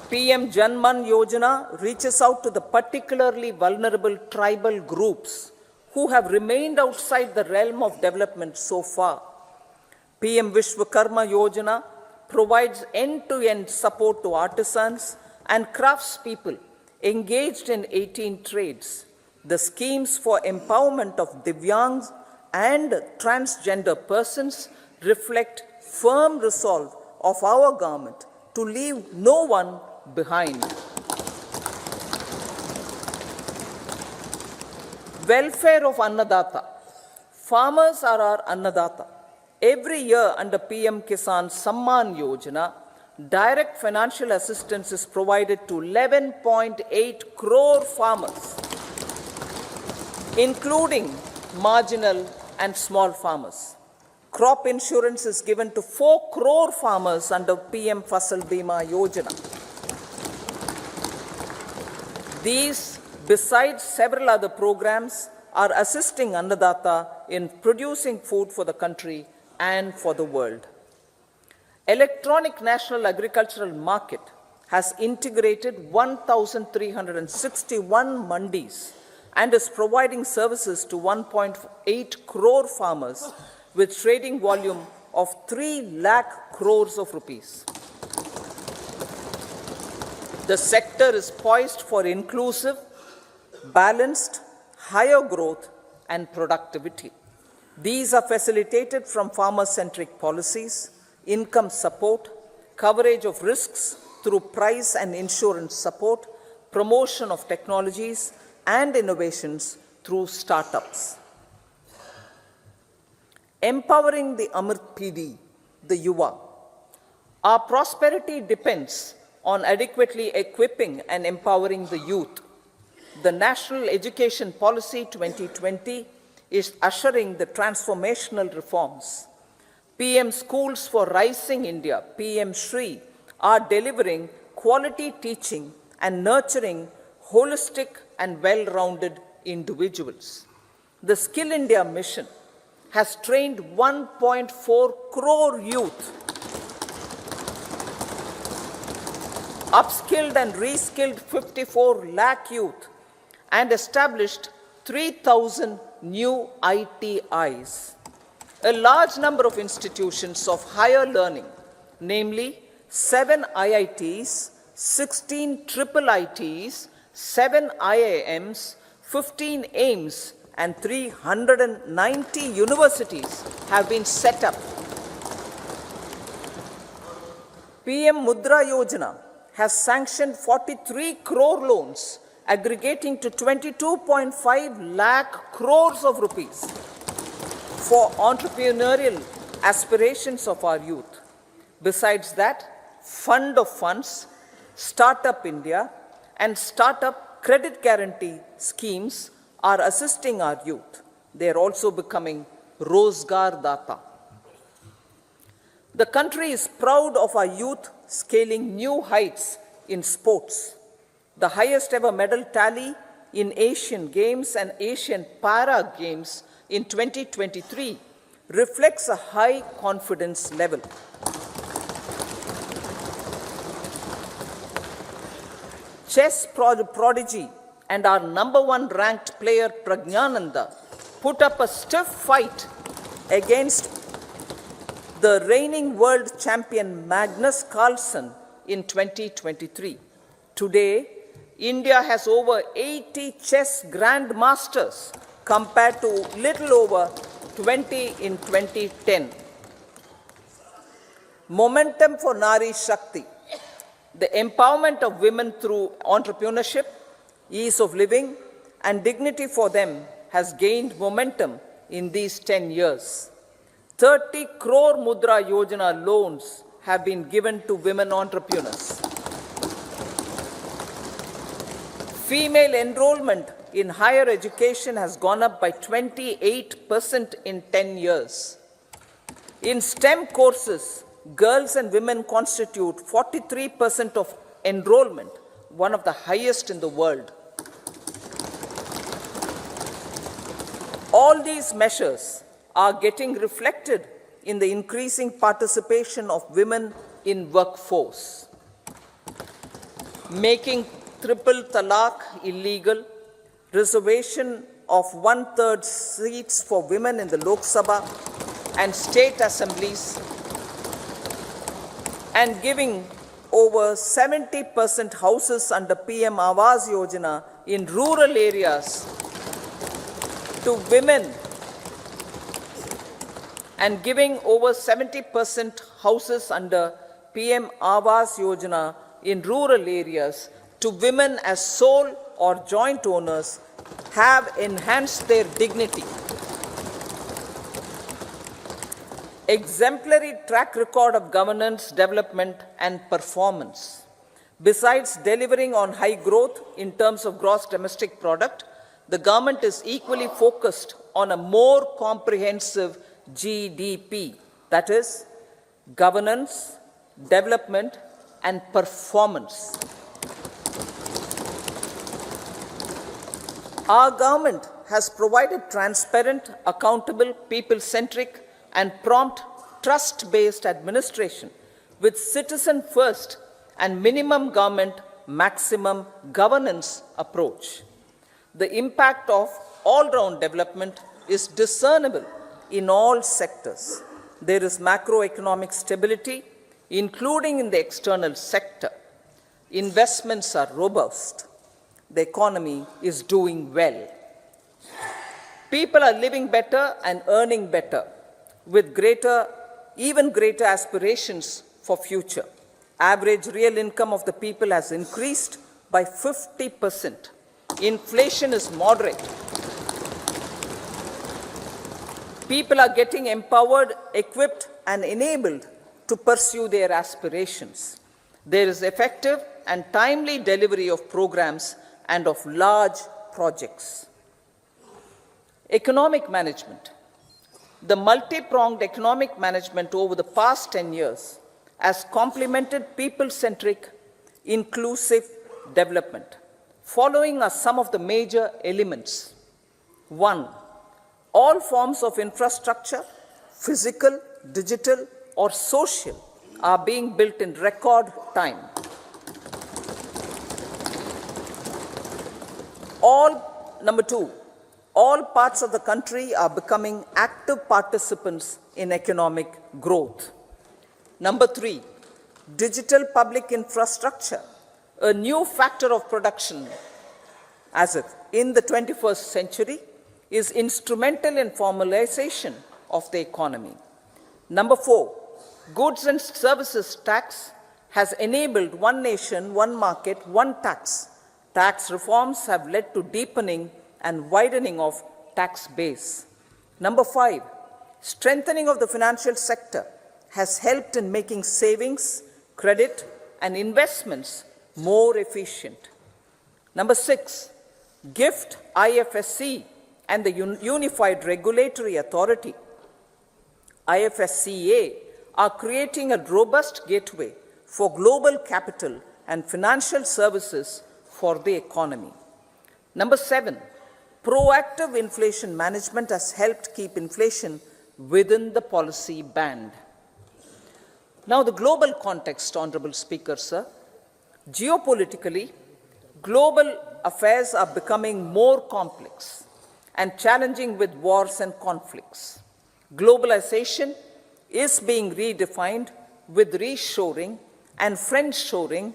Speaker 7: PM Janman Yojana reaches out to the particularly vulnerable tribal groups who have remained outside the realm of development so far. PM Vishwakarma Yojana provides end-to-end support to artisans and craftspeople engaged in 18 trades. The schemes for empowerment of Divyangs and transgender persons reflect firm resolve of our government to leave no one behind. Welfare of Annadata. Farmers are our Annadata. Every year under PM Kisan Samman Yojana, direct financial assistance is provided to 11.8 crore farmers, including marginal and small farmers. Crop insurance is given to 4 crore farmers under PM Fasal Bima Yojana. These, besides several other programs, are assisting Annadata in producing food for the country and for the world. Electronic National Agricultural Market has integrated 1,361 mandis and is providing services to 1.8 crore farmers with trading volume of 3 lakh crores of rupees. The sector is poised for inclusive, balanced, higher growth and productivity. These are facilitated from farmer-centric policies, income support, coverage of risks through price and insurance support, promotion of technologies and innovations through startups. Empowering the Amrit PD, the Yuva. Our prosperity depends on adequately equipping and empowering the youth. The National Education Policy 2020 is ushering the transformational reforms. PM Schools for Rising India, PM Shri, are delivering quality teaching and nurturing holistic and well-rounded individuals. The Skill India mission has trained 1.4 crore youth, upskilled and reskilled 54 lakh youth, and established 3,000 new ITIs. A large number of institutions of higher learning, namely 7 IITs, 16 triple ITs, 7 IIMs, 15 AIMS, and 390 universities have been set up. PM Mudra Yojana has sanctioned 43 crore loans aggregating to 22.5 lakh crores of rupees for entrepreneurial aspirations of our youth. Besides that, Fund of Funds, Startup India, and Startup Credit Guarantee schemes are assisting our youth. They are also becoming Rozgar Data. The country is proud of our youth scaling new heights in sports. The highest ever medal tally in Asian Games and Asian Para Games in 2023 reflects a high confidence level. Chess prodigy and our #1 ranked player Pragnananda put up a stiff fight against the reigning world champion Magnus Carlsen in 2023. Today, India has over 80 chess grandmasters compared to little over 20 in 2010. Momentum for Nari Shakti. The empowerment of women through entrepreneurship, ease of living, and dignity for them has gained momentum in these 10 years. 30 crore Mudra Yojana loans have been given to women entrepreneurs. Female enrollment in higher education has gone up by 28% in 10 years. In STEM courses, girls and women constitute 43% of enrollment, one of the highest in the world. All these measures are getting reflected in the increasing participation of women in workforce. Making triple talaq illegal, reservation of 1/3 seats for women in the Lok Sabha and state assemblies, and giving over 70% houses under PM Awas Yojana in rural areas to women and giving over 70% houses under PM Awas Yojana in rural areas to women as sole or joint owners have enhanced their dignity. Exemplary track record of governance, development, and performance. Besides delivering on high growth in terms of gross domestic product, the government is equally focused on a more comprehensive GDP, that is, governance, development, and performance. Our government has provided transparent, accountable, people-centric, and prompt, trust-based administration with citizen first and minimum government, maximum governance approach. The impact of all-round development is discernible in all sectors. There is macroeconomic stability, including in the external sector. Investments are robust. The economy is doing well. People are living better and earning better, with even greater aspirations for future. Average real income of the people has increased by 50%. Inflation is moderate. People are getting empowered, equipped, and enabled to pursue their aspirations. There is effective and timely delivery of programs and of large projects. Economic management. The multi-pronged economic management over the past 10 years has complemented people-centric, inclusive development. Following are some of the major elements. 1. All forms of infrastructure, physical, digital, or social, are being built in record time. Number 2, all parts of the country are becoming active participants in economic growth. Number 3, digital public infrastructure, a new factor of production as if in the 21st century, is instrumental in formalization of the economy. Number 4, goods and services tax has enabled one nation, one market, one tax. Tax reforms have led to deepening and widening of tax base. Number 5, strengthening of the financial sector has helped in making savings, credit, and investments more efficient. Number 6, GIFT, IFSC, and the Unified Regulatory Authority, IFSCA, are creating a robust gateway for global capital and financial services for the economy. Number 7, proactive inflation management has helped keep inflation within the policy band. Now, the global context, Honorable Speaker, sir. Geopolitically, global affairs are becoming more complex and challenging with wars and conflicts. Globalization is being redefined with reshoring and friendshoring,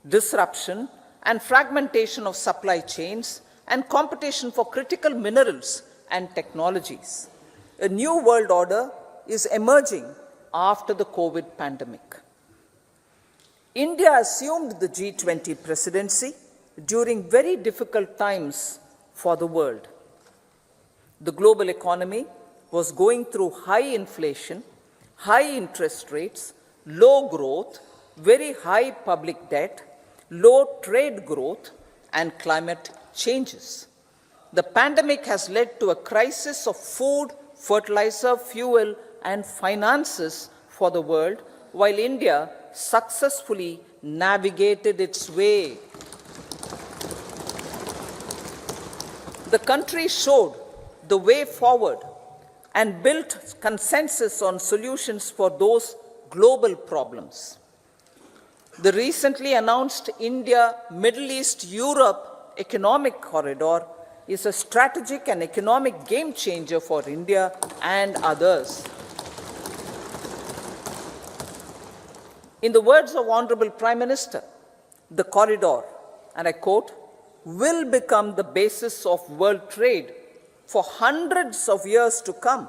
Speaker 7: disruption and fragmentation of supply chains, and competition for critical minerals and technologies. A new world order is emerging after the COVID pandemic. India assumed the G20 presidency during very difficult times for the world. The global economy was going through high inflation, high interest rates, low growth, very high public debt, low trade growth, and climate changes. The pandemic has led to a crisis of food, fertilizer, fuel, and finances for the world, while India successfully navigated its way. The country showed the way forward and built consensus on solutions for those global problems. The recently announced India-Middle East-Europe economic corridor is a strategic and economic game changer for India and others. In the words of Honorable Prime Minister, the corridor, and I quote, will become the basis of world trade for hundreds of years to come,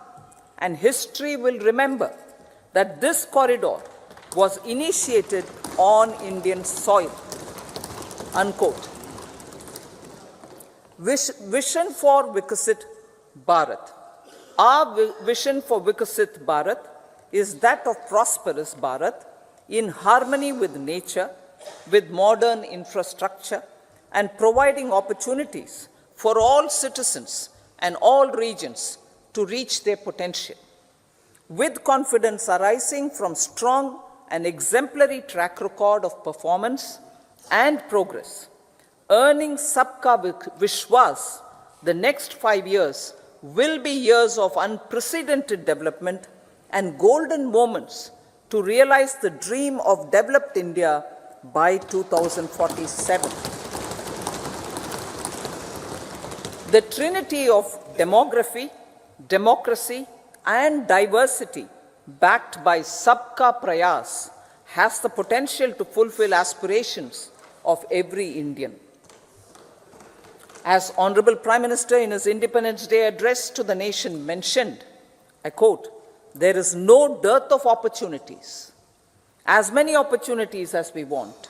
Speaker 7: and history will remember that this corridor was initiated on Indian soil. Unquote. Vision for Vikasit Bharat. Our vision for Vikasit Bharat is that of prosperous Bharat in harmony with nature, with modern infrastructure, and providing opportunities for all citizens and all regions to reach their potential. With confidence arising from strong and exemplary track record of performance and progress, earning Sabka Vishwas, the next 5 years will be years of unprecedented development and golden moments to realize the dream of developed India by 2047. The trinity of demography, democracy, and diversity backed by Sabka Prayas has the potential to fulfill aspirations of every Indian. As Honorable Prime Minister in his Independence Day address to the nation mentioned, I quote, "There is no dearth of opportunities, as many opportunities as we want.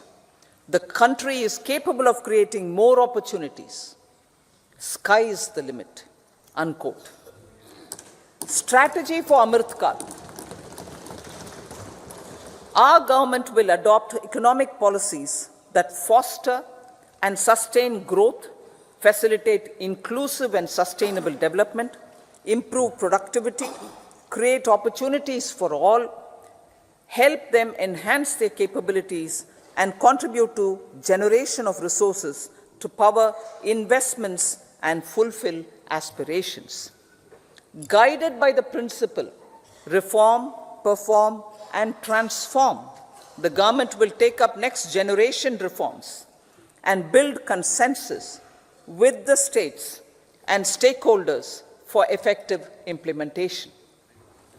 Speaker 7: The country is capable of creating more opportunities. Sky is the limit." Unquote. Strategy for Amrit Kal. Our government will adopt economic policies that foster and sustain growth, facilitate inclusive and sustainable development, improve productivity, create opportunities for all, help them enhance their capabilities, and contribute to generation of resources to power investments and fulfill aspirations. Guided by the principle, reform, perform, and transform, the government will take up next generation reforms and build consensus with the states and stakeholders for effective implementation.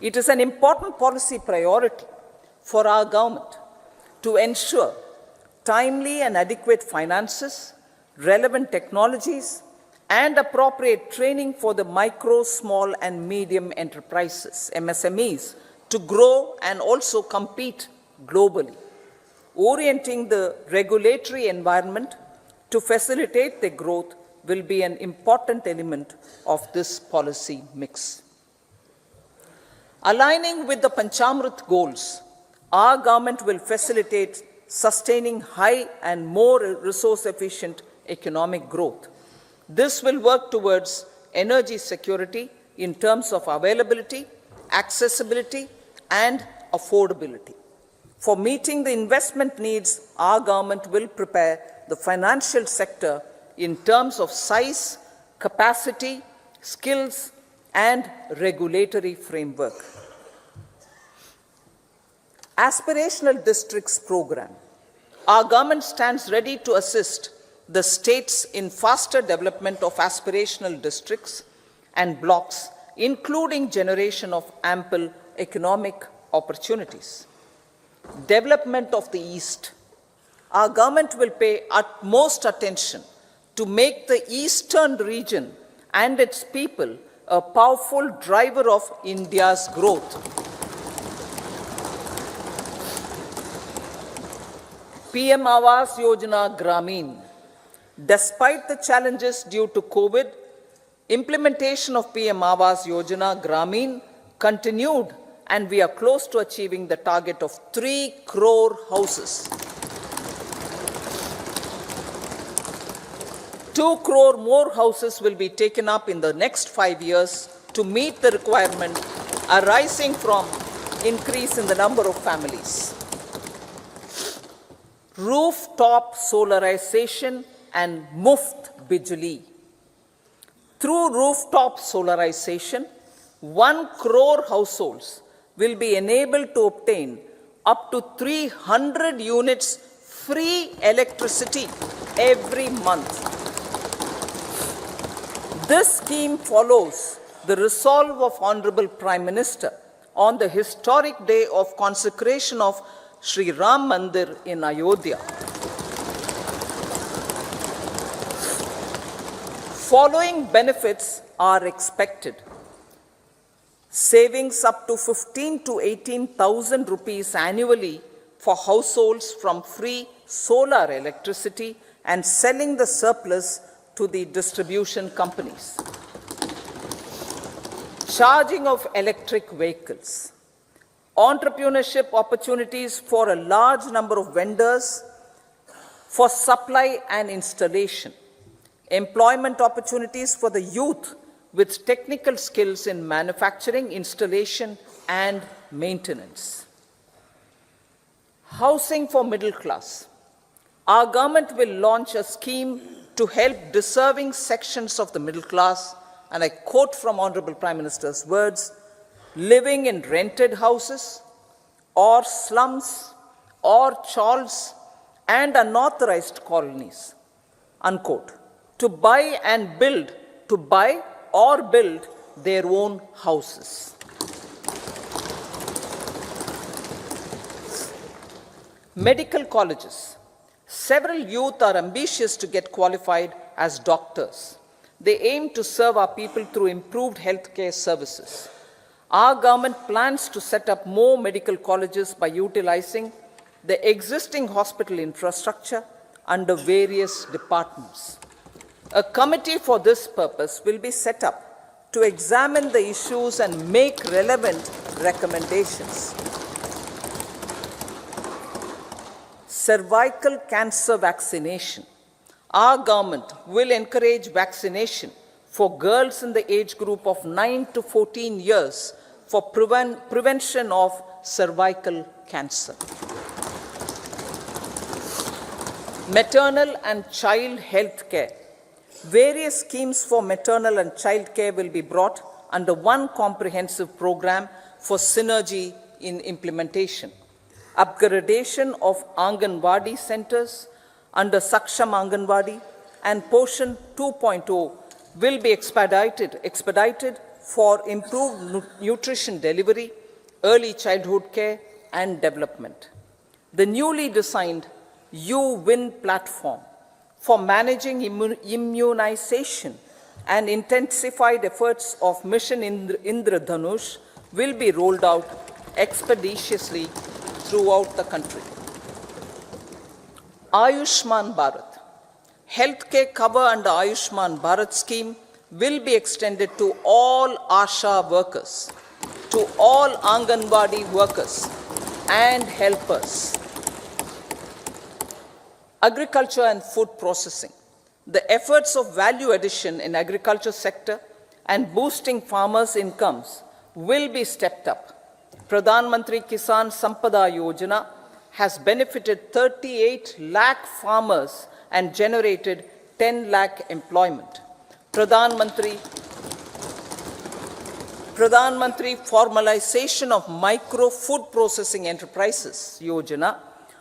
Speaker 7: It is an important policy priority for our government to ensure timely and adequate finances, relevant technologies, and appropriate training for the micro, small, and medium enterprises, MSMEs, to grow and also compete globally. Orienting the regulatory environment to facilitate their growth will be an important element of this policy mix. Aligning with the Panchamrit goals, our government will facilitate sustaining high and more resource-efficient economic growth. This will work towards energy security in terms of availability, accessibility, and affordability. For meeting the investment needs, our government will prepare the financial sector in terms of size, capacity, skills, and regulatory framework. Aspirational Districts Program. Our government stands ready to assist the states in faster development of aspirational districts and blocks, including generation of ample economic opportunities. Development of the East. Our government will pay utmost attention to make the eastern region and its people a powerful driver of India's growth. PM Awas Yojana Gramin. Despite the challenges due to COVID, implementation of PM Awas Yojana Gramin continued, and we are close to achieving the target of 3 crore houses. 2 crore more houses will be taken up in the next 5 years to meet the requirement arising from increase in the number of families. Rooftop solarization and Muft Bijli. Through rooftop solarization, 1 crore households will be enabled to obtain up to 300 units free electricity every month. This scheme follows the resolve of Honorable Prime Minister on the historic day of consecration of Sri Ram Mandir in Ayodhya. following benefits are expected. Savings up to 15 to 18,000 rupees annually for households from free solar electricity and selling the surplus to the distribution companies. Charging of electric vehicles. Entrepreneurship opportunities for a large number of vendors for supply and installation. Employment opportunities for the youth with technical skills in manufacturing, installation, and maintenance. Housing for middle class. Our government will launch a scheme to help deserving sections of the middle class, and I quote from Honorable Prime Minister's words, living in rented houses or slums or chawls and unauthorized colonies, unquote, to buy or build their own houses. Medical colleges. Several youth are ambitious to get qualified as doctors. They aim to serve our people through improved healthcare services. Our government plans to set up more medical colleges by utilizing the existing hospital infrastructure under various departments. A committee for this purpose will be set up to examine the issues and make relevant recommendations. Cervical cancer vaccination. Our government will encourage vaccination for girls in the age group of 9 to 14 years for prevention of cervical cancer. Maternal and child health care. Various schemes for maternal and child care will be brought under one comprehensive program for synergy in implementation. Upgradation of Anganwadi centers under Saksham Anganwadi and Poshan 2.0 will be expedited for improved nutrition delivery, early childhood care, and development. The newly designed U-Win platform for managing immunization and intensified efforts of Mission Indradhanush will be rolled out expeditiously throughout the country. Ayushman Bharat. Healthcare cover under Ayushman Bharat scheme will be extended to all ASHA workers, to all Anganwadi workers and helpers. Agriculture and food processing. The efforts of value addition in agriculture sector and boosting farmers' incomes will be stepped up. Pradhan Mantri Kisan Sampada Yojana has benefited 38 lakh farmers and generated 10 lakh employment. Pradhan Mantri Formalization of Micro Food Processing Enterprises Yojana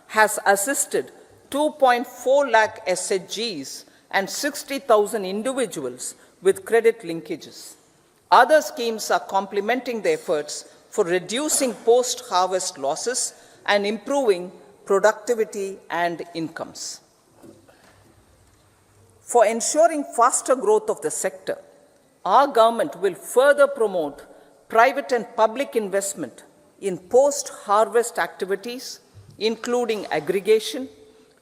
Speaker 7: has assisted 2.4 lakh SHGs and 60,000 individuals with credit linkages. Other schemes are complementing the efforts for reducing post-harvest losses and improving productivity and incomes. For ensuring faster growth of the sector, our government will further promote private and public investment in post-harvest activities, including aggregation,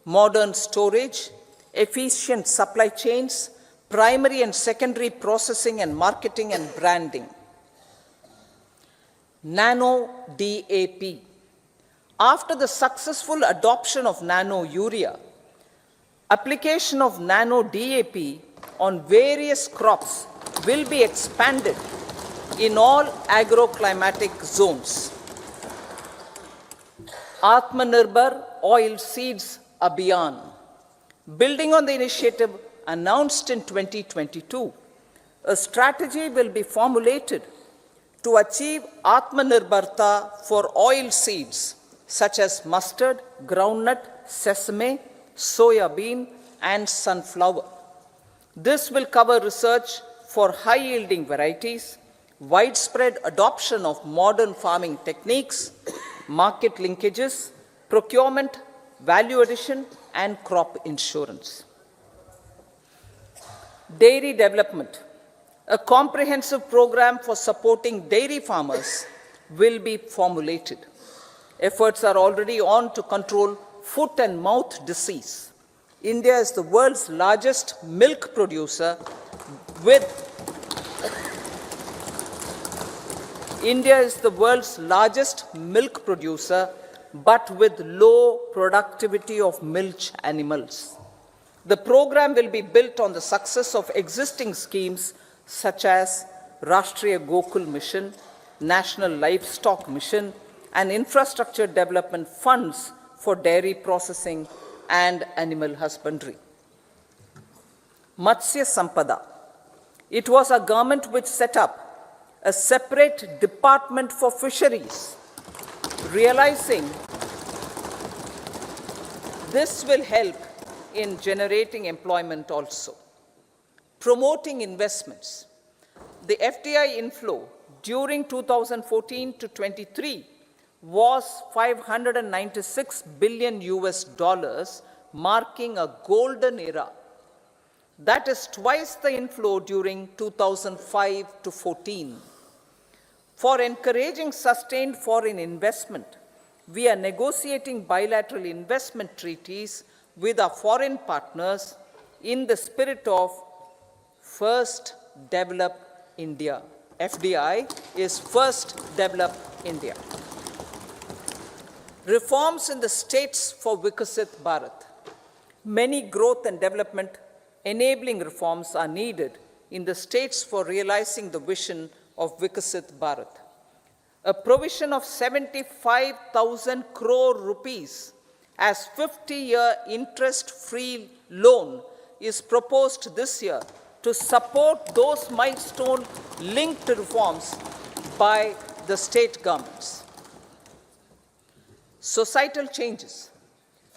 Speaker 7: modern storage, efficient supply chains, primary and secondary processing and marketing and branding. Nano DAP. After the successful adoption of nano urea, application of nano DAP on various crops will be expanded in all agroclimatic zones. Atmanirbhar Oil Seeds Abhiyan. Building on the initiative announced in 2022, a strategy will be formulated to achieve Atmanirbharta for oil seeds such as mustard, groundnut, sesame, soya bean, and sunflower. This will cover research for high-yielding varieties, widespread adoption of modern farming techniques, market linkages, procurement, value addition, and crop insurance. Dairy development. A comprehensive program for supporting dairy farmers will be formulated. Efforts are already on to control foot and mouth disease. India is the world's largest milk producer with but with low productivity of milch animals. The program will be built on the success of existing schemes such as Rashtriya Gokul Mission, National Livestock Mission, and infrastructure development funds for dairy processing and animal husbandry. Matsya Sampada. It was our government which set up a separate department for fisheries, realizing this will help in generating employment also. Promoting investments. The FDI inflow during 2014 to 23 was $596 billion, marking a golden era. That is twice the inflow during 2005 to 14. For encouraging sustained foreign investment, we are negotiating bilateral investment treaties with our foreign partners in the spirit of First Develop India. FDI is First Develop India. Reforms in the states for Vikasit Bharat. Many growth and development enabling reforms are needed in the states for realizing the vision of Vikasit Bharat. A provision of 75,000 crore rupees as 50-year interest-free loan is proposed this year to support those milestone-linked reforms by the state governments. Societal changes.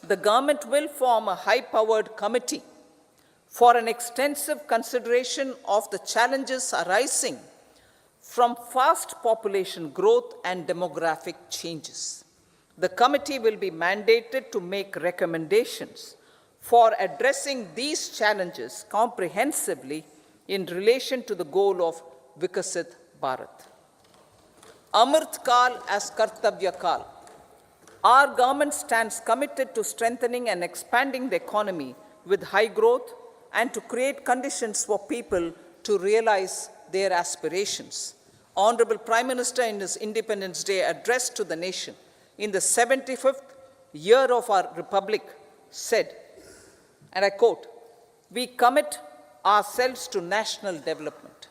Speaker 7: The government will form a high-powered committee for an extensive consideration of the challenges arising from fast population growth and demographic changes. The committee will be mandated to make recommendations for addressing these challenges comprehensively in relation to the goal of Vikasit Bharat. Amrit Kal as Kartavya Kal. Our government stands committed to strengthening and expanding the economy with high growth and to create conditions for people to realize their aspirations. Honorable Prime Minister, in his Independence Day address to the nation in the 75th year of our Republic, said, and I quote, "We commit ourselves to national development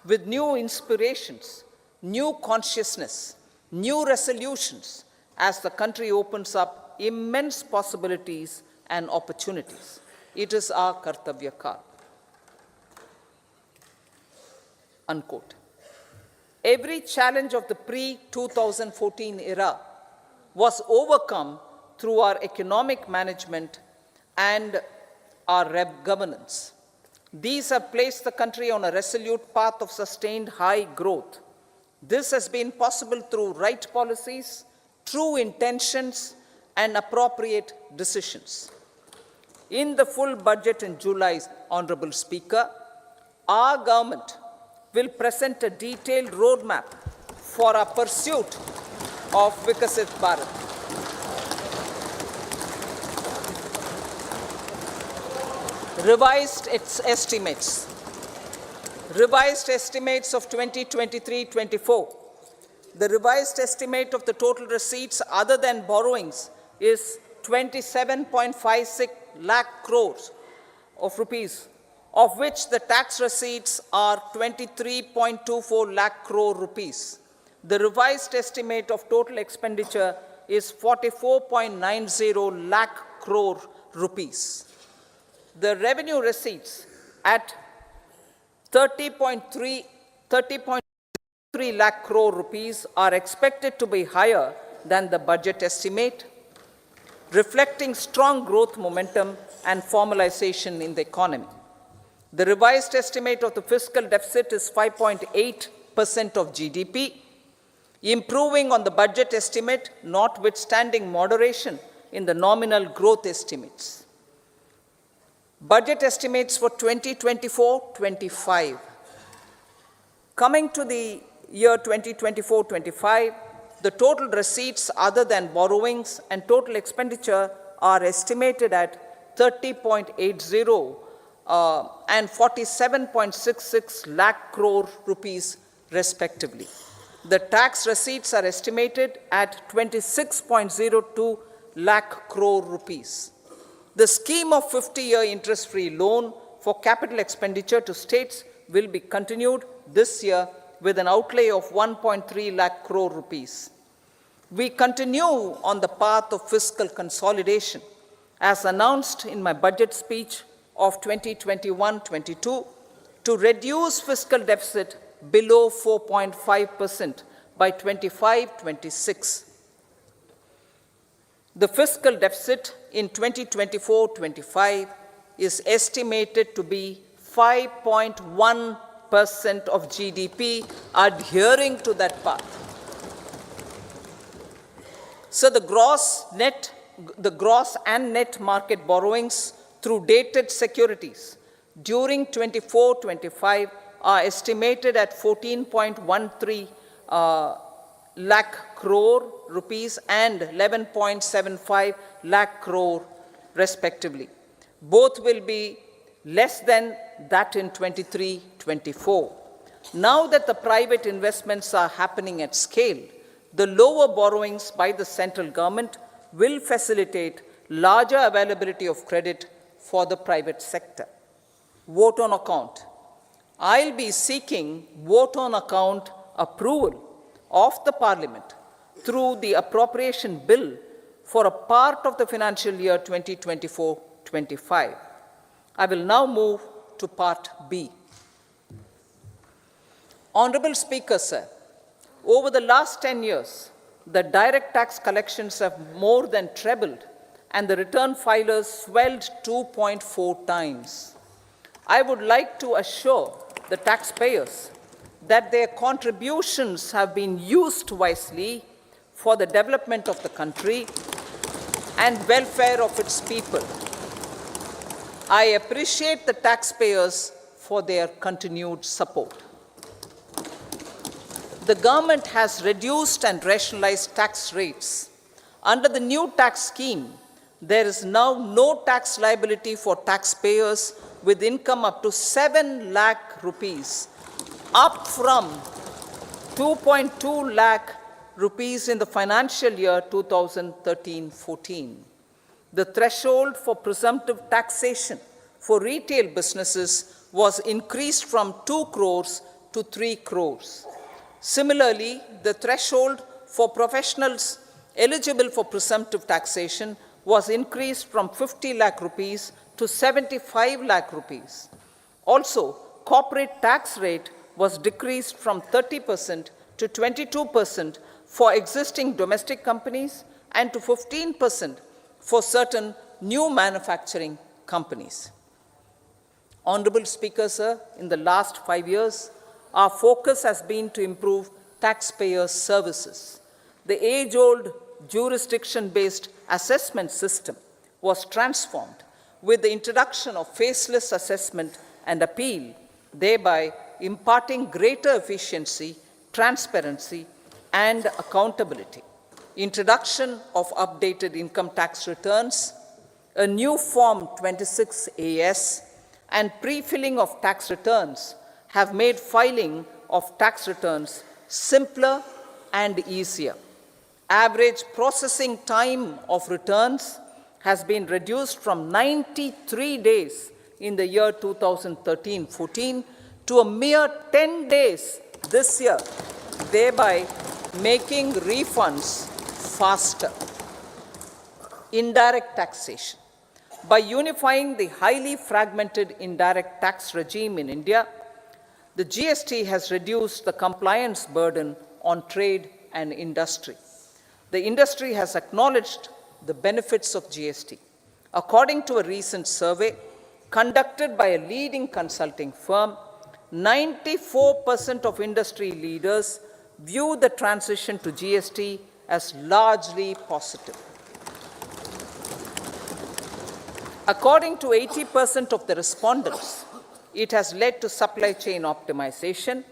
Speaker 7: with new inspirations, new consciousness, new resolutions as the country opens up immense possibilities and opportunities. It is our Kartavya Kal." Unquote. Every challenge of the pre-2014 era was overcome through our economic management and our governance. These have placed the country on a resolute path of sustained high growth. This has been possible through right policies, true intentions, and appropriate decisions. In the full budget in July, Honorable Speaker, our government will present a detailed roadmap for our pursuit of Vikasit Bharat. Revised estimates of 2023-24. The revised estimate of the total receipts other than borrowings is 27.56 lakh crores of rupees, of which the tax receipts are 23.24 lakh crore rupees. The revised estimate of total expenditure is 44.90 lakh crore rupees. The revenue receipts at 30.3 lakh crore rupees are expected to be higher than the budget estimate, reflecting strong growth momentum and formalization in the economy. The revised estimate of the fiscal deficit is 5.8% of GDP, improving on the budget estimate, notwithstanding moderation in the nominal growth estimates. Budget estimates for 2024-25. Coming to the year 2024-25, the total receipts other than borrowings and total expenditure are estimated at 30.80 and 47.66 lakh crore rupees respectively. The tax receipts are estimated at 26.02 lakh crore rupees. The scheme of 50-year interest-free loan for capital expenditure to states will be continued this year with an outlay of 1.3 lakh crore rupees. We continue on the path of fiscal consolidation as announced in my budget speech of 2021-22 to reduce fiscal deficit below 4.5% by 25-26. The fiscal deficit in 2024-25 is estimated to be 5.1% of GDP, adhering to that path. So the gross and net market borrowings through dated securities during 24-25 are estimated at 14.13 lakh crore rupees and 11.75 lakh crore respectively. Both will be less than that in 23-24. Now that the private investments are happening at scale, the lower borrowings by the central government will facilitate larger availability of credit for the private sector. Vote on account. I'll be seeking vote on account approval of the Parliament through the appropriation bill for a part of the financial year 2024-25. I will now move to part B. Honorable Speaker, sir, over the last 10 years, the direct tax collections have more than trebled and the return filers swelled 2.4 times. I would like to assure the taxpayers that their contributions have been used wisely for the development of the country and welfare of its people. I appreciate the taxpayers for their continued support. The government has reduced and rationalized tax rates. Under the new tax scheme, there is now no tax liability for taxpayers with income up to 7 lakh rupees, up from 2.2 lakh rupees in the financial year 2013-14. The threshold for presumptive taxation for retail businesses was increased from 2 crores to 3 crores. Similarly, the threshold for professionals eligible for presumptive taxation was increased from 50 lakh rupees to 75 lakh rupees. Also, corporate tax rate was decreased from 30% to 22% for existing domestic companies and to 15% for certain new manufacturing companies. Honorable Speaker, sir, in the last 5 years, our focus has been to improve taxpayer services. The age-old jurisdiction-based assessment system was transformed with the introduction of faceless assessment and appeal, thereby imparting greater efficiency, transparency, and accountability. Introduction of updated income tax returns, a new Form 26AS, and pre-filling of tax returns have made filing of tax returns simpler and easier. Average processing time of returns has been reduced from 93 days in the year 2013-14 to a mere 10 days this year, thereby making refunds faster. Indirect taxation. By unifying the highly fragmented indirect tax regime in India, the GST has reduced the compliance burden on trade and industry. The industry has acknowledged the benefits of GST. According to a recent survey conducted by a leading consulting firm, 94% of industry leaders view the transition to GST as largely positive. According to 80% of the respondents, it has led to supply chain optimization,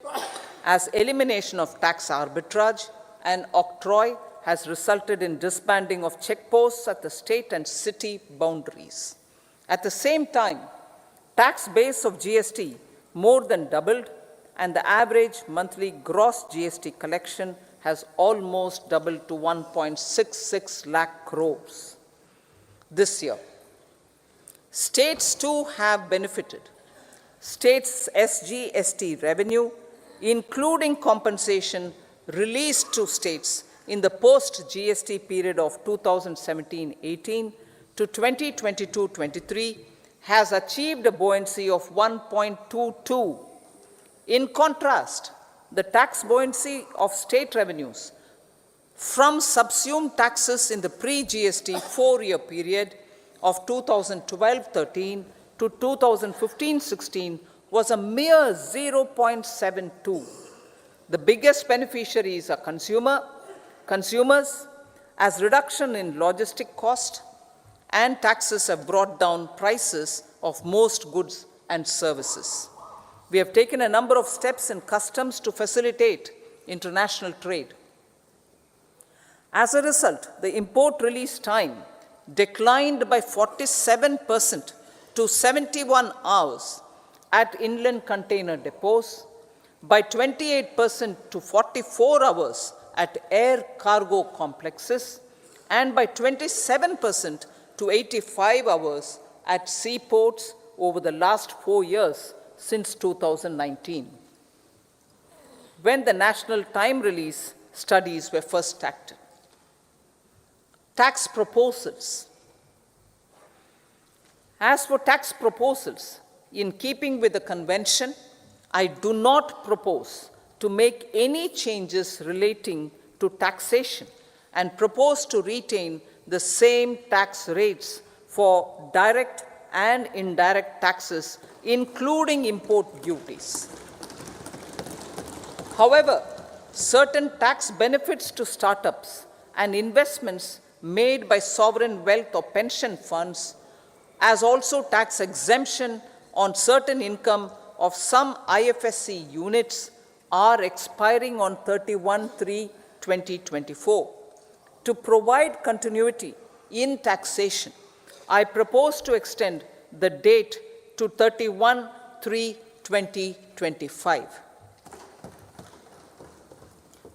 Speaker 7: as elimination of tax arbitrage and octroi has resulted in disbanding of checkposts at the state and city boundaries. At the same time, tax base of GST more than doubled, and the average monthly gross GST collection has almost doubled to 1.66 lakh crores this year. States too have benefited. States' SGST revenue, including compensation released to states in the post-GST period of 2017-18 to 2022-23, has achieved a buoyancy of 1.22. In contrast, the tax buoyancy of state revenues from subsumed taxes in the pre-GST four-year period of 2012-13 to 2015-16 was a mere 0.72. The biggest beneficiaries are consumers, as reduction in logistic cost and taxes have brought down prices of most goods and services. We have taken a number of steps in customs to facilitate international trade. As a result, the import release time declined by 47% to 71 hours at inland container depots, by 28% to 44 hours at air cargo complexes, and by 27% to 85 hours at seaports over the last 4 years since 2019, when the national time release studies were first started. Tax proposals. As for tax proposals, in keeping with the convention, I do not propose to make any changes relating to taxation and propose to retain the same tax rates for direct and indirect taxes, including import duties. However, certain tax benefits to startups and investments made by sovereign wealth or pension funds, as also tax exemption on certain income of some IFSC units, are expiring on 31/3/2024. To provide continuity in taxation, I propose to extend the date to 31/3/2025.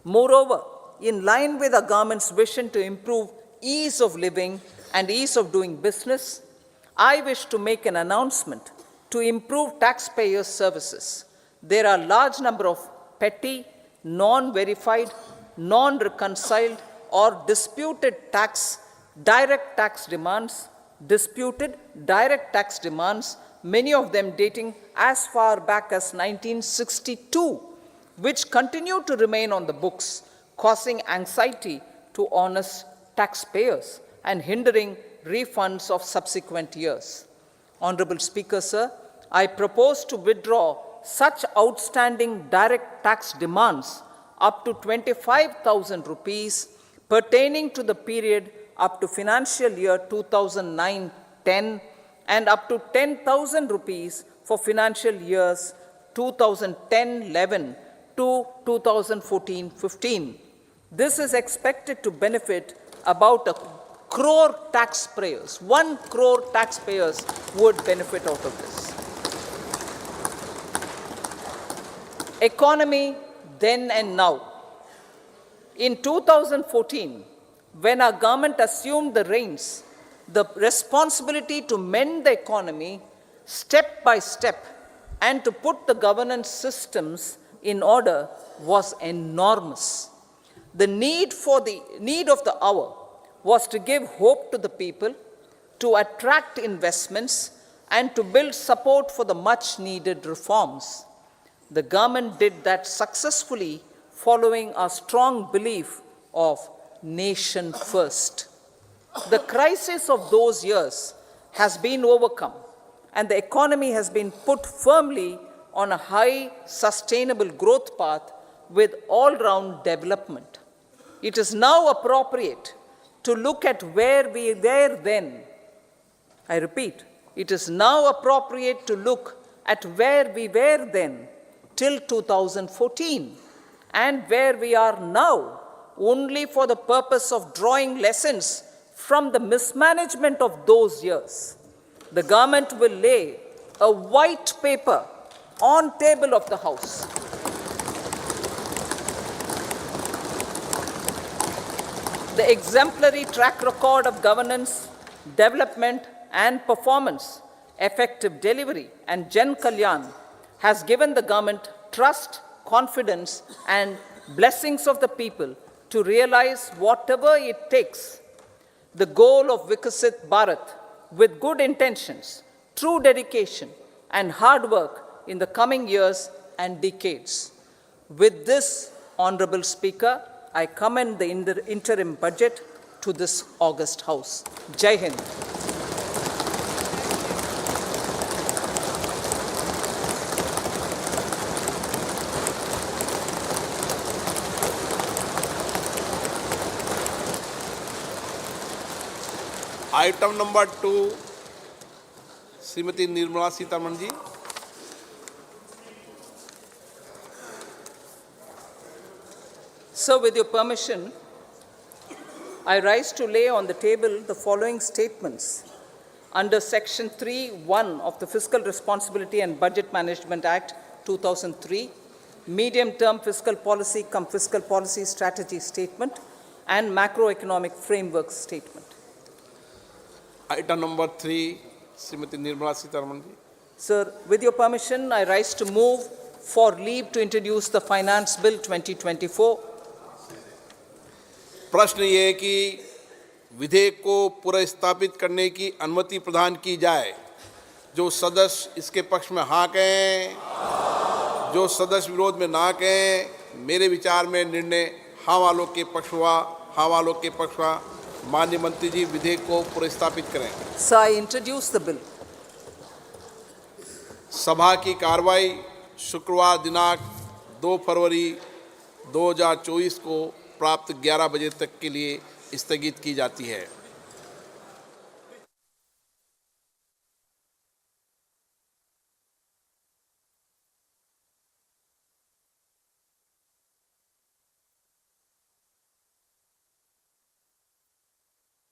Speaker 7: Moreover, in line with the government's vision to improve ease of living and ease of doing business, I wish to make an announcement to improve taxpayers' services. There are a large number of petty, non-verified, non-reconciled, or disputed direct tax demands, many of them dating as far back as 1962, which continue to remain on the books, causing anxiety to honest taxpayers and hindering refunds of subsequent years. Honorable Speaker, sir, I propose to withdraw such outstanding direct tax demands up to 25,000 rupees pertaining to the period up to financial year 2009-10 and up to 10,000 rupees for financial years 2010-11 to 2014-15. This is expected to benefit about 1 crore taxpayers. 1 crore taxpayers would benefit out of this. Economy then and now. In 2014, when our government assumed the reins, the responsibility to mend the economy step by step and to put the governance systems in order was enormous. The need of the hour was to give hope to the people, to attract investments, and to build support for the much needed reforms. The government did that successfully, following a strong belief of nation first. The crisis of those years has been overcome, and the economy has been put firmly on a high, sustainable growth path with all-round development. It is now appropriate to look at where we were then. I repeat, it is now appropriate to look at where we were then till 2014 and where we are now, only for the purpose of drawing lessons from the mismanagement of those years. The government will lay a white paper on table of the House. The exemplary track record of governance, development and performance, effective delivery and Jan Kalyan has given the government trust, confidence and blessings of the people to realize whatever it takes. The goal of Vikasit Bharat with good intentions, true dedication and hard work in the coming years and decades. With this, Honorable Speaker, I commend the interim budget to this august House. Jai Hind.
Speaker 8: Item number 2 Shrimati Nirmala Sitharaman ji.
Speaker 7: So, with your permission, I rise to lay on the table the following statements under Section 3(1) of the Fiscal Responsibility and Budget Management Act 2003, Medium-Term Fiscal Policy cum Fiscal Policy Strategy Statement and Macroeconomic Framework Statement.
Speaker 8: Item number 3 Shrimati Nirmala Sitharaman ji.
Speaker 7: Sir, with your permission, I rise to move for leave to introduce the Finance Bill 2024.
Speaker 8: प्रश्न ये है कि विधेयक को पुनर्स्थापित करने की अनुमति प्रदान की जाए। जो सदस्य इसके पक्ष में हाँ कहें, जो सदस्य विरोध में ना कहें। मेरे विचार में निर्णय हाँ वालों के पक्ष हुआ, हाँ वालों के पक्ष हुआ। माननीय मंत्री जी विधेयक को पुनर्स्थापित करें।
Speaker 7: Sir, I introduce the bill.
Speaker 8: सभा की कार्रवाई शुक्रवार दिनांक 2 फरवरी 2024 को प्राप्त 11 बजे तक के लिए स्थगित की जाती है।